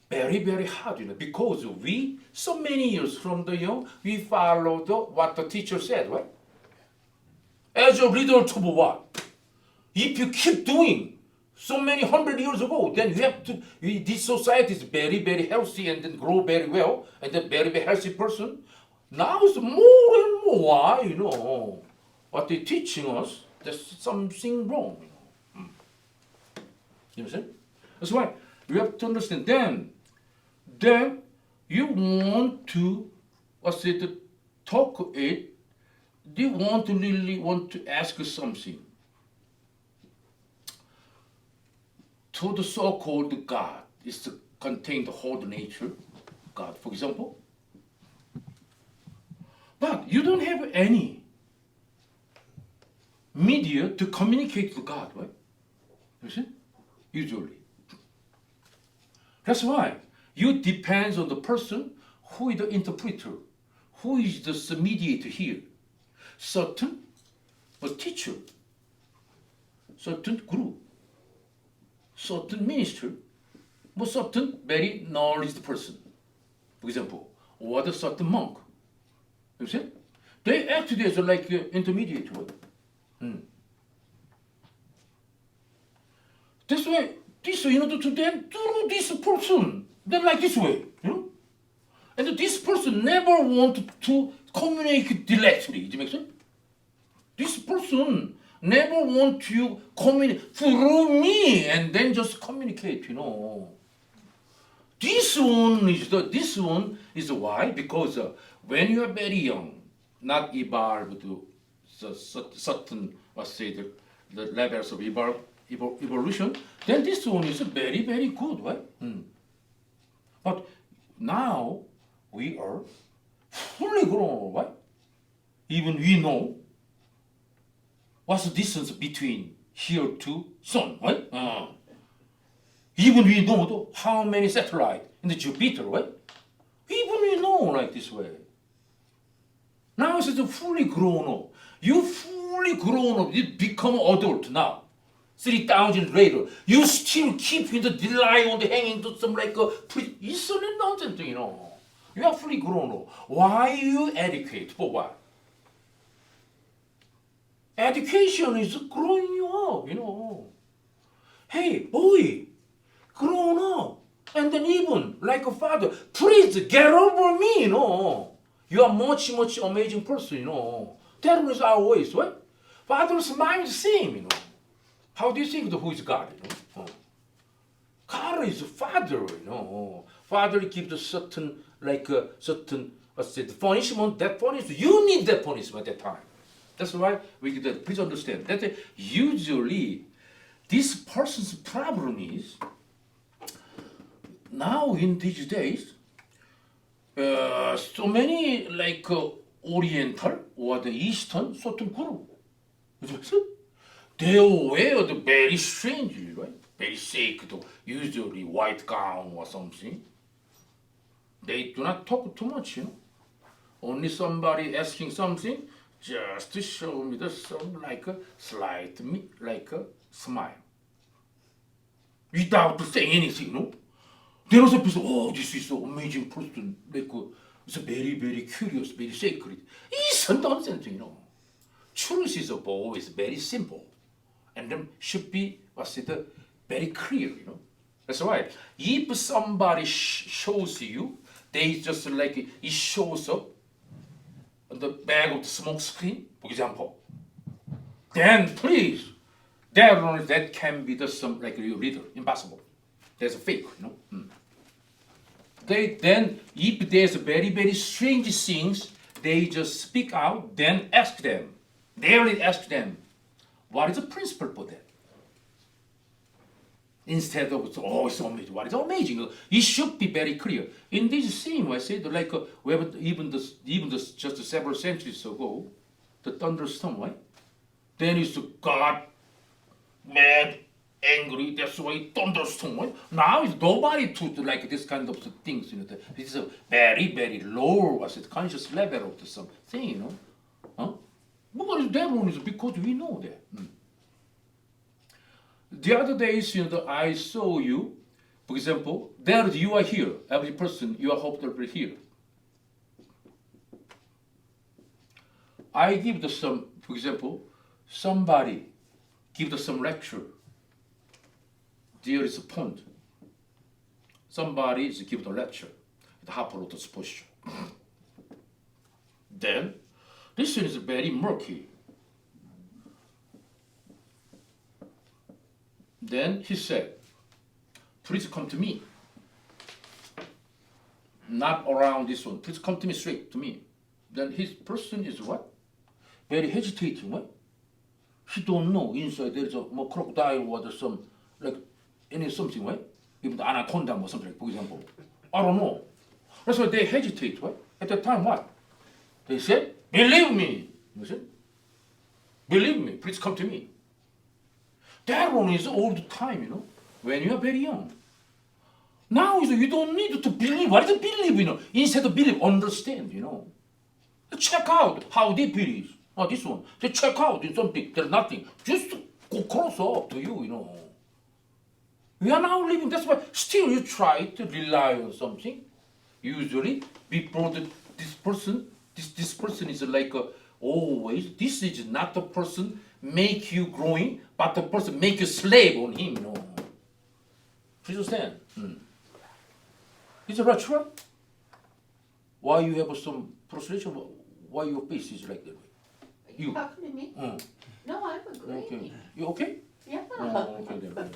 very very hard, because we so many years from the young we follow what the teacher said, right? As a result of what? If you keep doing so many 100 years ago, then you have to. This society is very very healthy and then grow very well and then very very healthy person. Now it's more and more, what they're teaching us. There's something wrong, You understand? That's why you have to understand. Then you want to, talk it. You really want to ask something to the so-called God. It's contain the whole nature, God, for example. But you don't have any media to communicate to God, right? You see? Usually. That's why you depends on the person who is the interpreter, who is the mediator here. Certain a teacher, certain guru, certain minister, but certain very knowledgeable person. For example, or the certain monk. You see? They act as like intermediate. That's why this way, to them, through this person, then like this way, And this person never want to communicate directly. Does it make sense? This person never want to communicate through me and then just communicate, This one is why, because when you are very young, not evolved to certain, the levels of evolution, then this one is very, very good, right? But now we are fully grown, right? Even we know what's the distance between here to sun, right? Even we know how many satellites in the Jupiter, right? Even we know like this way. Now it's fully grown up. You fully grown up. You become adult now. 3,000 later, you still keep in the rely on the hanging to some like a it's a nonsense, You are fully grown up. Why you educate? For what? Education is growing you up, Hey, boy, grown up. And then even like a father, please get over me, You are much, much amazing person, That is our ways, right? Father's mind is the same, How do you think who is God, God is Father, Father gives a certain, punishment, that punishment, you need that punishment at that time. That's why we please understand that usually this person's problem is now in these days so many Oriental or the Eastern certain group, they wear the very strangely, right? Very sacred, usually white gown or something. They do not talk too much, Only somebody asking something, just to show me some slight smile. Without saying anything, Then also people say, oh, this is so amazing person, it's very, very curious, very sacred. It's nonsense, Truth is always very simple, and then should be, very clear, That's why if somebody shows you, they just it shows up on the back of the smoke screen, for example, then please, that can be some real reader, impossible. There's a fake, Then if there's very, very strange things, they just speak out, then ask them. Daily ask them, what is the principle for that? Instead of, oh, it's amazing. What is amazing? It should be very clear. In this same, I said, even just several centuries ago, the thunderstorm, right? Then it's God, mad, angry. That's why thunderstorm, right? Now it's nobody to this kind of things. This is a very, very low, conscious level of the thing, Huh? But that one is because we know that. The other days, I saw you, for example, there you are here. Every person, you are hopefully here. I give some, for example, somebody give some lecture. There is a point. Somebody is give the lecture. The Harvard exposure. Then, this one is very murky. Then he said, please come to me. Not around this one. Please come to me straight to me. Then his person is what? Very hesitating, what? He don't know inside there's a crocodile or there's some like any something, right? Even the anaconda or something, for example. I don't know. That's why they hesitate, right? At that time, what? They said, believe me. Listen. Believe me, please come to me. That one is all the time, when you are very young. Now you don't need to believe. What is believe, Instead of believe, understand, Check out how deep it is. Oh, this one. They check out in something. There's nothing. Just go close up to you, We are now living. That's why still you try to rely on something. Usually, before this person is like always. This is not the person make you growing, but the person make you slave on him, Do you understand? Is it right, true? Why you have some frustration? Why your face is like that way? You talking to me? No, I'm agreeing. Okay. You okay? Yeah. Oh, okay then.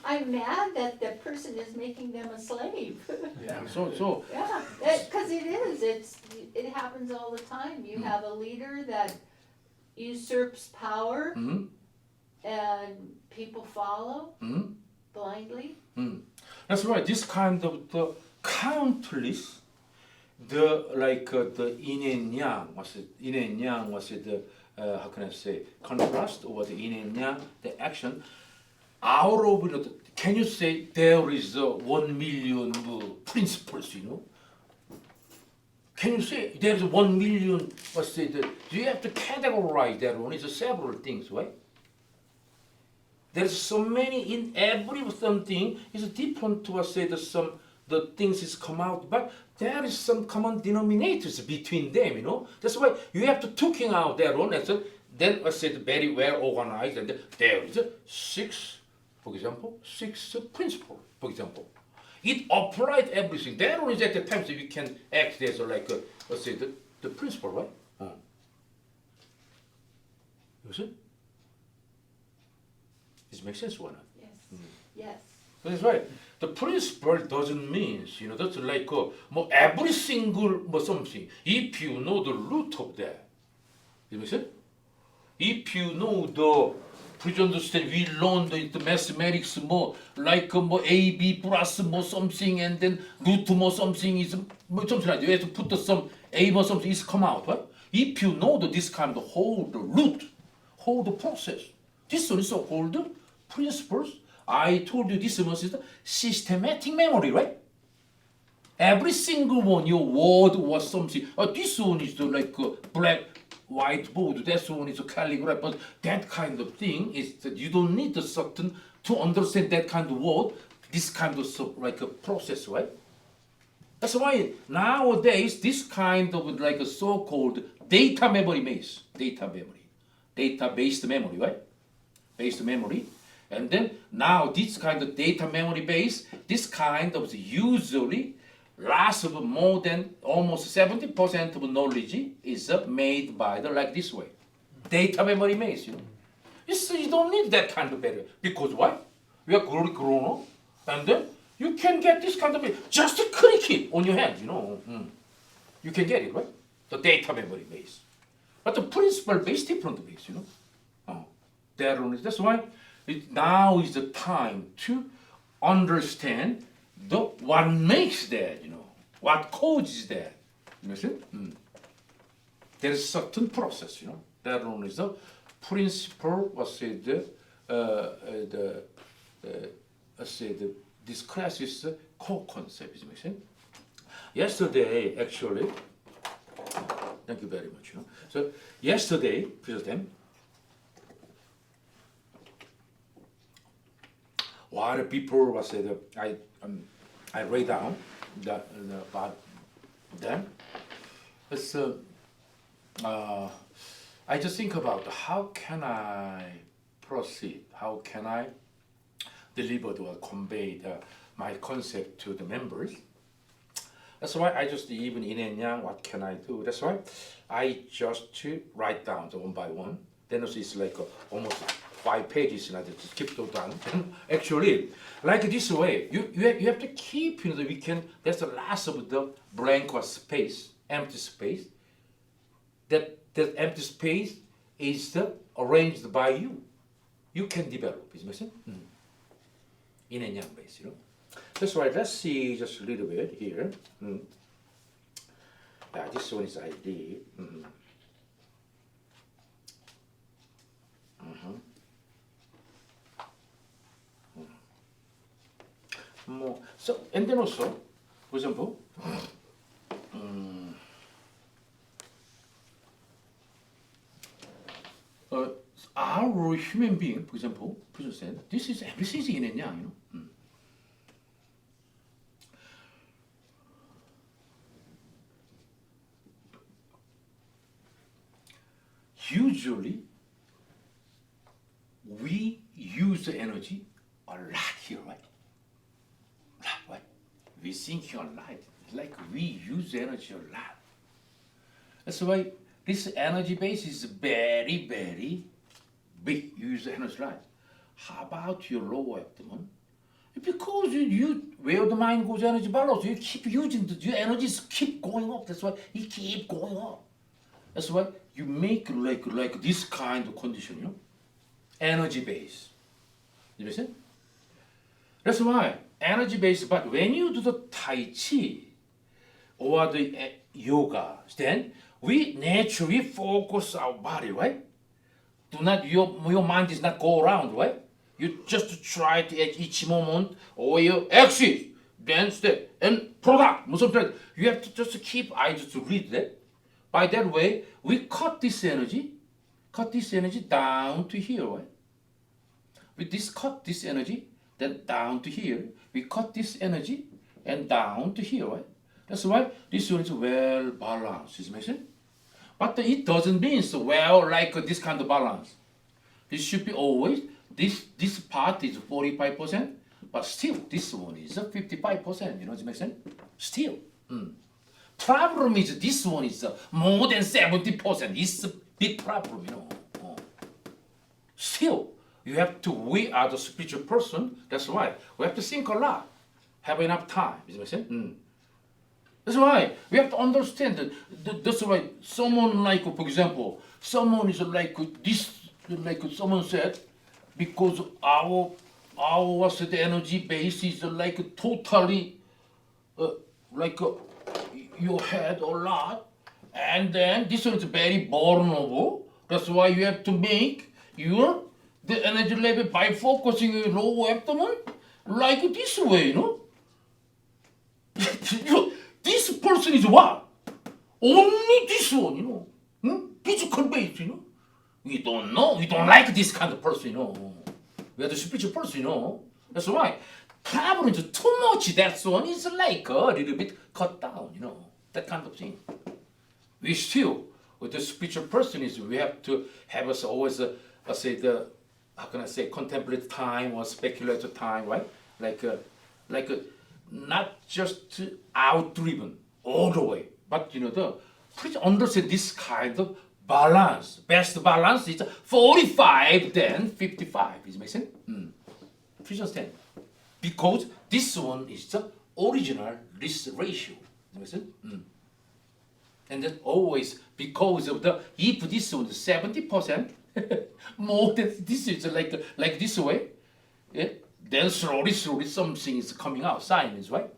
I'm mad that the person is making them a slave. Yeah. So. Yeah, because it happens all the time. You have a leader that usurps power and people follow blindly. That's right. This kind of the countless, the yin and yang was it? Yin and yang was it? How can I say contrast or the yin and yang, the action. Out of it, can you say there is 1 million principles? Can you say there is 1 million? What's it? Do you have to categorize that one? It's several things, right? There's so many in every something is different to say the things is come out, but there is some common denominators between them, That's why you have to taking out their own and then I said very well organized and there is 6, for example, 6 principles, for example. It applied everything. There is at the time so you can act as like let's say the principle, right? You see? Does it make sense or not? Yes. Yes. That's right. The principle doesn't mean, that's like every single something. If you know the root of that, you know, if you know please understand, we learned the mathematics like AB plus something and then root something is something like that. You have to put some A something is come out, right? If you know this kind of whole the root, whole the process, this one is so-called principles. I told you this one is the systematic memory, right? Every single one, your word was something. This one is the like black whiteboard. That one is a calligraphy. But that kind of thing is that you don't need a certain to understand that kind of word. This kind of like a process, right? That's why nowadays this kind of like a so-called data memory base, data-based memory, right? Based memory. And then now this kind of data memory base, this kind of usually lasts of more than almost 70% of knowledge is made by like this way. Data memory base, You don't need that kind of barrier. Because why? We are grown up and then you can get this kind of just click it on your hand, You can get it, right? The data memory base. But the principle base different base, That's why now is the time to understand what makes that, what causes that. You see? There is certain process, That one is the principle, this class is core concept, you see? Yesterday, actually, thank you very much. So yesterday, what before was said, I write down the about them. It's I just think about how can I proceed? How can I deliver or convey my concept to the members? That's why I just even in and yang, what can I do? That's why I just to write down the one by one. Then it's like almost 5 pages, and I just keep those down. Actually, like this way, you have to keep the weekend. That's the last of the blank or space, empty space. That empty space is arranged by you. You can develop. Is it make sense? In and yang base, That's why let's see just a little bit here. Yeah, this one is ID. More. So, and then also, for example, our human being, for example, said, this is everything is yin and yang, Usually, we use the energy a lot here, right? What? We think a lot. Like we use energy a lot. That's why this energy base is very, very big. You use energy a lot. How about your lower abdomen? Because you where the mind goes, energy balance. You keep using your energies keep going up. That's why it keep going up. That's why you make like this kind of condition, energy base. You understand? That's why energy base. But when you do the Tai Chi or the yoga, then we naturally focus our body, right? Do not your mind is not go around, right? You just try to at each moment or you exit, then step and product. You have to just keep eyes to read that. By that way, we cut this energy down to here, right? We cut this energy, then down to here. We cut this energy and down to here, right? That's why this one is well balanced, is it make sense? But it doesn't mean so well like this kind of balance. It should be always, this part is 45%, but still this one is 55%, does it make sense? Still. Problem is this one is more than 70%. It's a big problem, Still, you have to, we are the spiritual person, that's why we have to think a lot, have enough time, does it make sense? That's why we have to understand that, that's why someone like, for example, someone is like this, like someone said, because our what's the energy base is like totally, like your head a lot, and then this one is very vulnerable. That's why you have to make the energy level by focusing your lower abdomen like this way, This person is what? Only this one, Physical base, We don't know. We don't like this kind of person, We are the spiritual person, That's why. Problem is too much. That one is like a little bit cut down, That kind of thing. We still, with the spiritual person, is we have to have us always, how can I say, contemplative time or speculative time, right? Like not just out-driven all the way, but please understand this kind of balance. Best balance is 45 then 55. Is it make sense? Please understand. Because this one is the original risk ratio. Is it make sense? And then always because of if this one is 70% more than this is like this way, then slowly something is coming out, signs, right?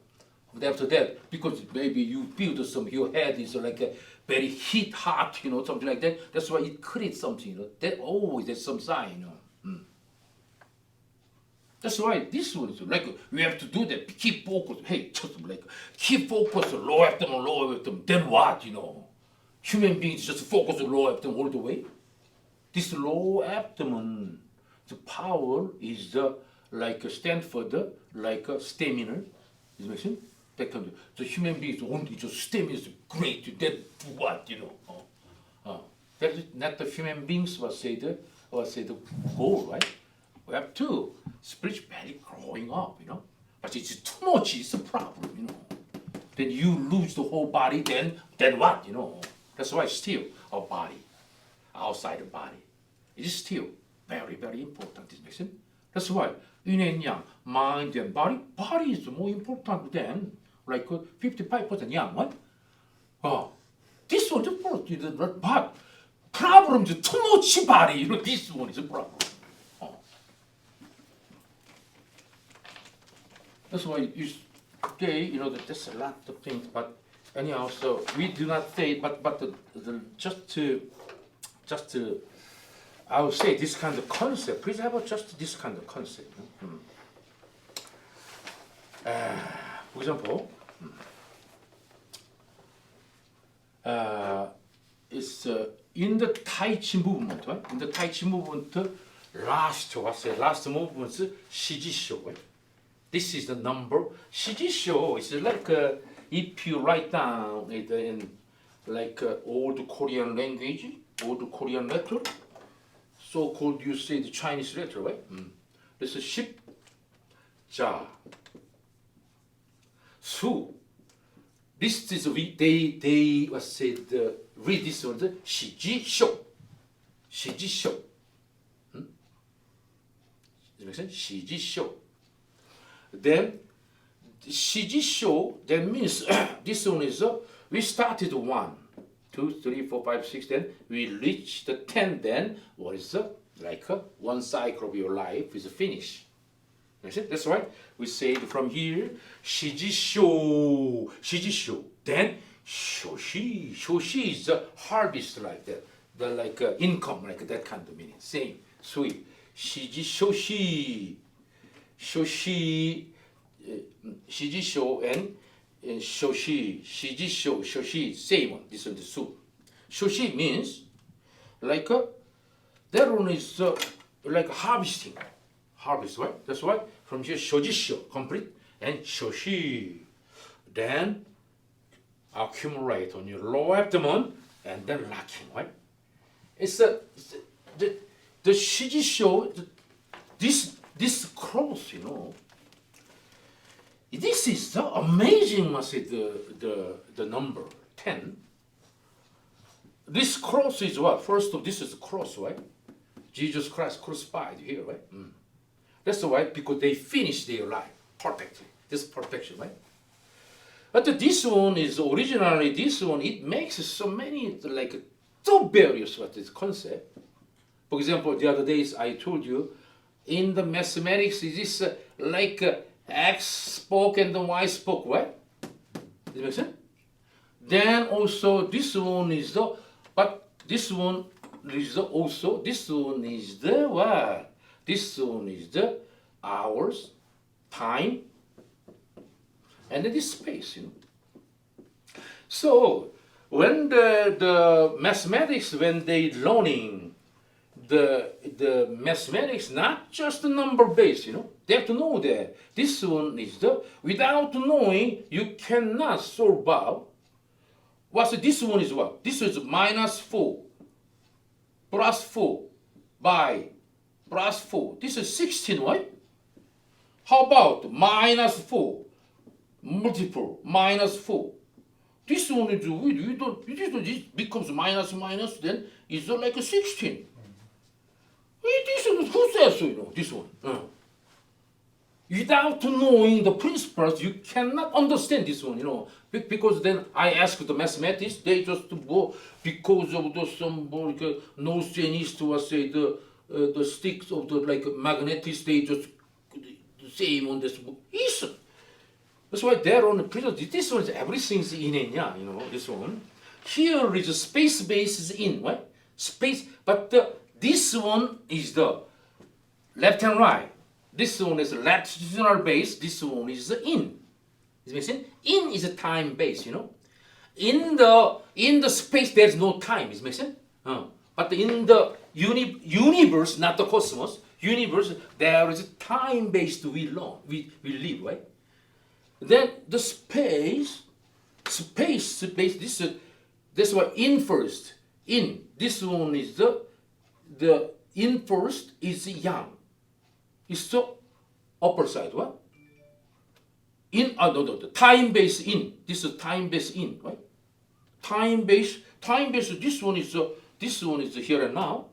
But after that, because maybe you feel your head is like a very hot, something like that. That's why it creates something, That always there's some sign, That's why this one is like we have to do that. Keep focus. Hey, just like keep focus. Lower abdomen. Then what? Human beings just focus on lower abdomen all the way. This lower abdomen, the power is like stand for the like stamina. Is it make sense? That kind of the human beings only just stamina is great. That what you know? That is not the human beings was say the goal, right? We have to spiritually growing up, you know. But it's too much. It's a problem, you know. Then you lose the whole body. Then what, you know? That's why still our body, outside the body, it is still very very important. This makes sense. That's why yin and yang, mind and body. Body is more important than like 55% yang, right? This one is important, but problem is too much body. You know, this one is a problem. That's why you say, you know, that there's a lot of things, but anyhow, so we do not say, but just to, I would say this kind of concept. Please have just this kind of concept. For example, it's in the Tai Chi movement, right? In the Tai Chi movement, last movement is Shijisho, right? This is the number. Shijisho is like if you write down it in like old Korean language, old Korean letter, so-called you say the Chinese letter, right? This is ship, ja, su. This is they was said read this one, Shijisho, Shijisho. Does it make sense? Shijisho. Then Shijisho, that means this one is we started 1, 2, 3, 4, 5, 6, then we reach the 10, then what is like one cycle of your life is finished. That's right. We say from here Shijisho, Shijisho. Then Shoshi, Shoshi is the harvest like that, the like income like that kind of meaning. Same, sweet. Shijishoshi. Shoshi, Shijisho and Shoshi, Shijisho, Shoshi, same one, this one, the su. Shoshi means like that one is like harvesting, harvest, right? That's why from here Shojisho, complete, and Shoshi, then accumulate on your lower abdomen and then locking, right? It's the Shijisho, this cross, you know, this is the amazing, must say, the number 10. This cross is what? First of this is the cross, right? Jesus Christ crucified here, right? That's why, because they finished their life perfectly. This perfection, right? But this one is originally, this one, it makes so many, like, so various, what is concept. For example, the other days I told you, in the mathematics, it is like X spoke and the Y spoke, right? Does it make sense? Then also this one is the, but this one is the also, this one is the what? This one is the hours, time, and then this space, you know. So when the mathematics, when they learning the mathematics, not just the number base, you know. They have to know that this one is the, without knowing, you cannot solve out. This one is what? This is minus 4, plus 4, by, plus 4. This is 16, right? How about minus 4, multiple, minus 4? This one is, we don't, it becomes minus, then it's like a 16. This one, who says so, you know, this one? Without knowing the principles, you cannot understand this one, you know. Because then I ask the mathematics, they just go, because of the some North Chinese to say the sticks of the like magnetics, they just the same on this book. Yes. That's why they're on the principle. This one is everything's in and yang, you know, this one. Here is a space base is in, right? Space, but this one is the left and right. This one is latitudinal base. This one is the in. Does it make sense? In is a time base, you know. In the space there's no time. Does it make sense? But in the universe, not the cosmos, universe, there is a time-based we learn, we live, right? Then the space, this that's why in first, in, this one is the in first is yang. It's the upper side, what? In, no, the time-based in, this is time-based in, right? Time-based, this one is the here and now.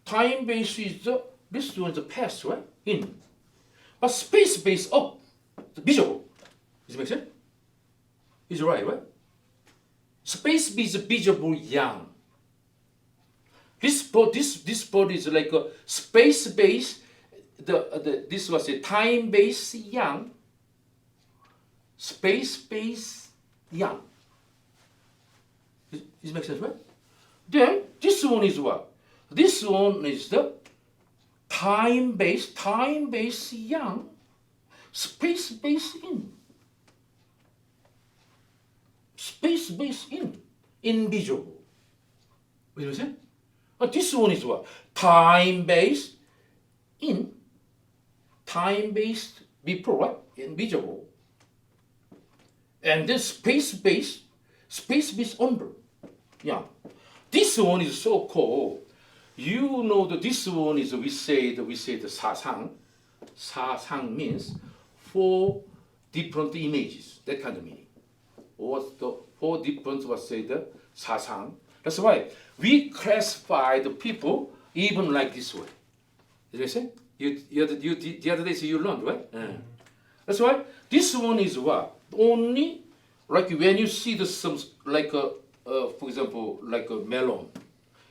Time-based is this one is the past, right? In. But space-based up, the visible. Does it make sense? Is right? Space-based visible yang. This part is like a space-based. This was a time-based yang. Space-based yang. Does it make sense, right? Then this one is what? This one is the time-based yang, space-based in. Space-based in, invisible. What do you say? This one is what? Time-based in, time-based before, what? Invisible. And then space-based under. Yeah. This one is so cool. You know that this one is we say the sasang. Sasang means 4 different images. That kind of meaning. What's the 4 different was say the sasang. That's why we classify the people even like this way. Did I say? The other day you learned, right? That's why this one is what? Only like when you see the some like a for example like a melon,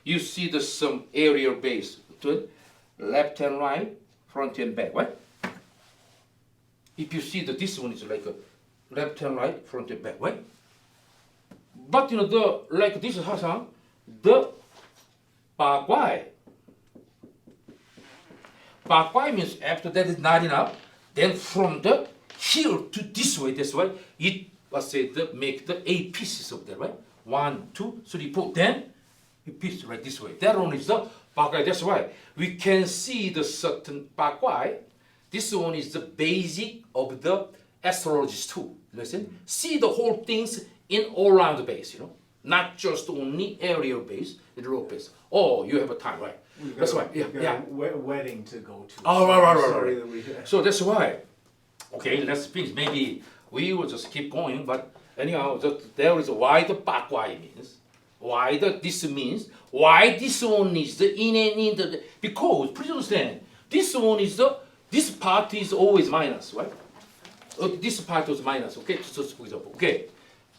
you see the some area base to left and right, front and back, right? If you see that this one is like a left and right, front and back, right? But you know the like this is Hasang, the Bagwai. Bagwai means after that is not enough. Then from the here to this way, that's why it was said to make the 8 pieces of that, right? 1, 2, 3, 4. Then you piece right this way. That one is the Bagwai. That's why we can see the certain Bagwai. This one is the basic of the astrologist too. Listen, see the whole things in all around the base, you know, not just only area base, the row base. Oh, you have a time, right? That's why. Yeah, yeah. Wedding to go to. Oh, right. Sorry that we. So that's why. Okay, let's finish. Maybe we will just keep going, but anyhow, there is why the Bagwai means, why this means, why this one is the in and in the, because please understand, this one is this part is always minus, right? This part was minus, okay? Just for example, okay,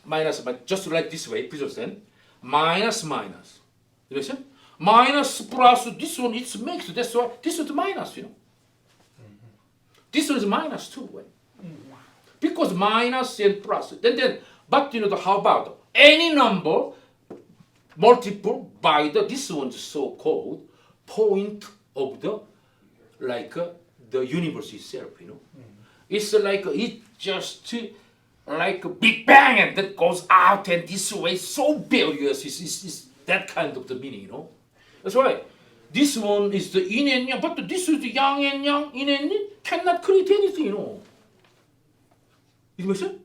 minus, but just like this way, please understand, minus. You understand? Minus plus this one, it's mixed. That's why this is minus, you know. This one is minus too, right? Because minus and plus. Then, but you know, how about any number multiple by this one is so-called point of the the universe itself, you know. It's like it just like a Big Bang and that goes out and this way so various. It's that kind of the meaning, you know. That's why this one is the yin and yang, but this is the yang and yang, yin and yin cannot create anything, you know. You understand?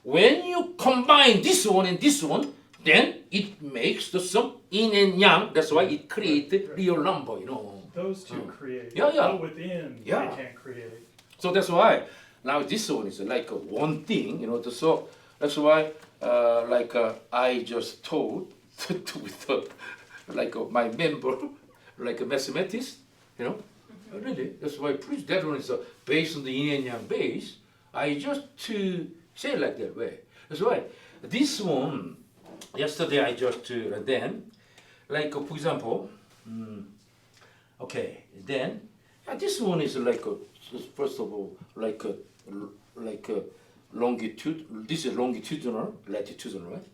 When you combine this one and this one, then it makes the some yin and yang. That's why it creates the real number, you know. Those two create. Yeah. But within, Yeah. they can't create. So that's why now this one is like one thing, you know. So that's why I just told with my member, like a mathematician, you know. Really, that's why please that one is based on the yin and yang base. I just to say it like that way. That's why this one yesterday I just and then like for example, okay, then this one is like first of all like a longitude. This is longitudinal, latitudinal, right?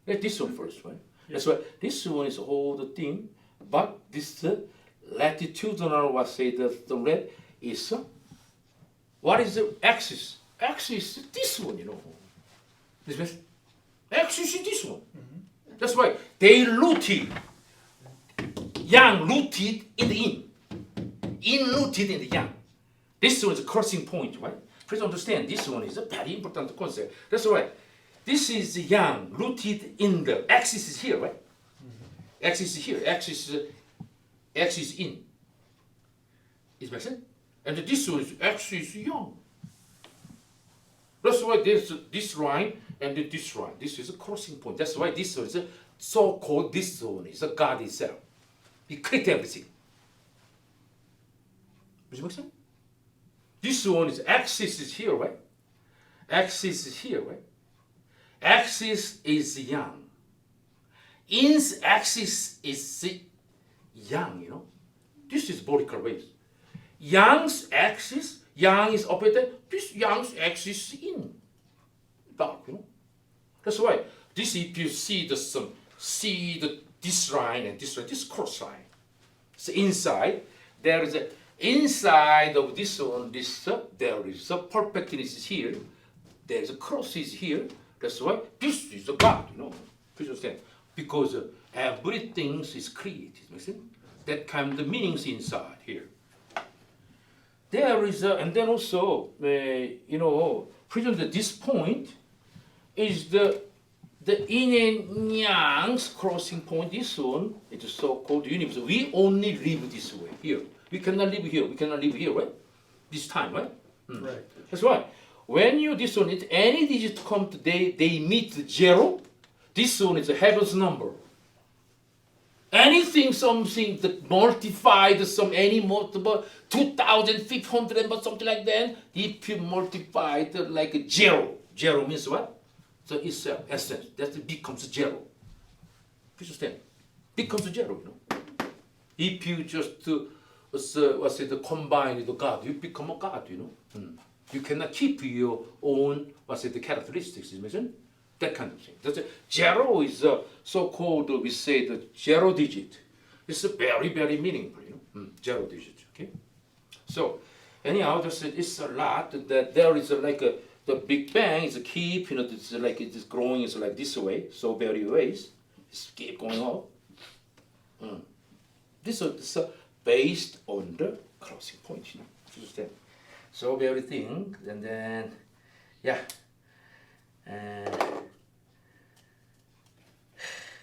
Yeah. This one first, right? That's why this one is all the thing, but this latitudinal, what say the red is what is the axis? Axis is this one, you know. This means axis is this one. That's why they rooted, yang rooted in the in. in-rooted in the yang. This one is a crossing point, right? Please understand, this one is a very important concept. That's why this is yang, rooted in the axis is here, right? Axis is here, axis in. Is make sense? And this one is axis yang. That's why there's this line and this line. This is a crossing point. That's why this one is a so-called this one is a God itself. He created everything. Does it make sense? This one is axis is here, right? Axis is here, right? Axis is yang. In's axis is yang, you know. This is vertical waves. Yang's axis, yang is up there. This yang's axis is in. Dark, you know. That's why this if you see this line and this cross line. So inside there is a inside of this one, there is a perpendicularis here. There is a cross is here. That's why this is a God, you know. Please understand. Because everything is created. You see? That kind of meanings inside here. There is and then also, you know, present this point is the yin and yang's crossing point. This one is so-called universe. We only live this way here. We cannot live here. We cannot live here, right? This time, right? Right. That's why when you this one, it any digit come to they meet zero. This one is a heaven's number. Anything, something that multiplied any multiple 2,500 or something like that. If you multiply it like a zero, zero means what? So it's essence. That becomes zero. Please understand? Becomes zero. You know? If you just combine with God, you become a God. You know. You cannot keep your own the characteristics. You imagine? That kind of thing. That's zero is so-called, we say the zero digit. It's a very, very meaningful, you know, zero digit, okay? So, anyhow, it's a lot that there is the Big Bang is a keep, you know, it's like it is growing, it's like this way, so very ways, it's keep going up. This is based on the crossing point, you know, understand? So very thing, and then, yeah.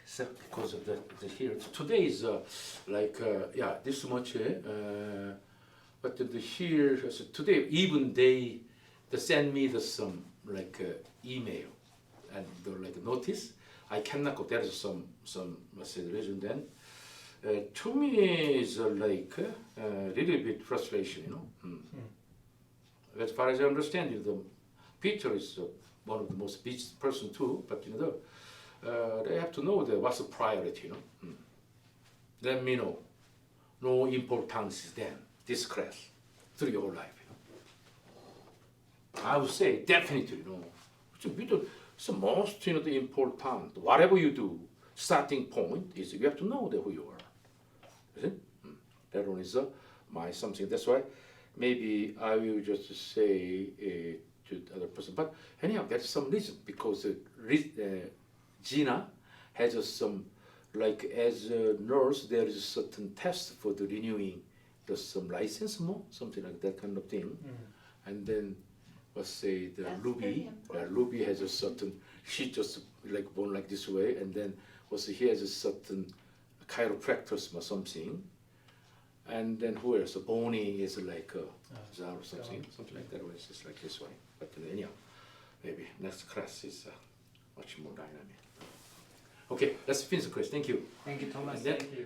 So because of the here today is this much but the here so today even they send me some email and notice I cannot go. There is some reason then to me is a little bit frustration, you know. As far as I understand it, the Peter is one of the most busy person too, but you know, they have to know what's the priority, you know. Let me know. No importance then, this class, through your life. You know. I would say definitely, you know, it's the most, you know, the important. Whatever you do, starting point is you have to know who you are. Is it? That one is my something. That's why maybe I will just say to the other person. But anyhow, there's some reason because Gina has some as a nurse there is a certain test for the renewing some license more something like that kind of thing, and then let's say the That's pretty important. Ruby has a certain she just born like this way, and then also he has a certain chiropractors or something. And then who else? Bonnie is Zara or something like that. It's just like this way. But anyhow, maybe next class is much more dynamic. Okay, let's finish the class. Thank you. Thank you, Thomas. And then- Thank you.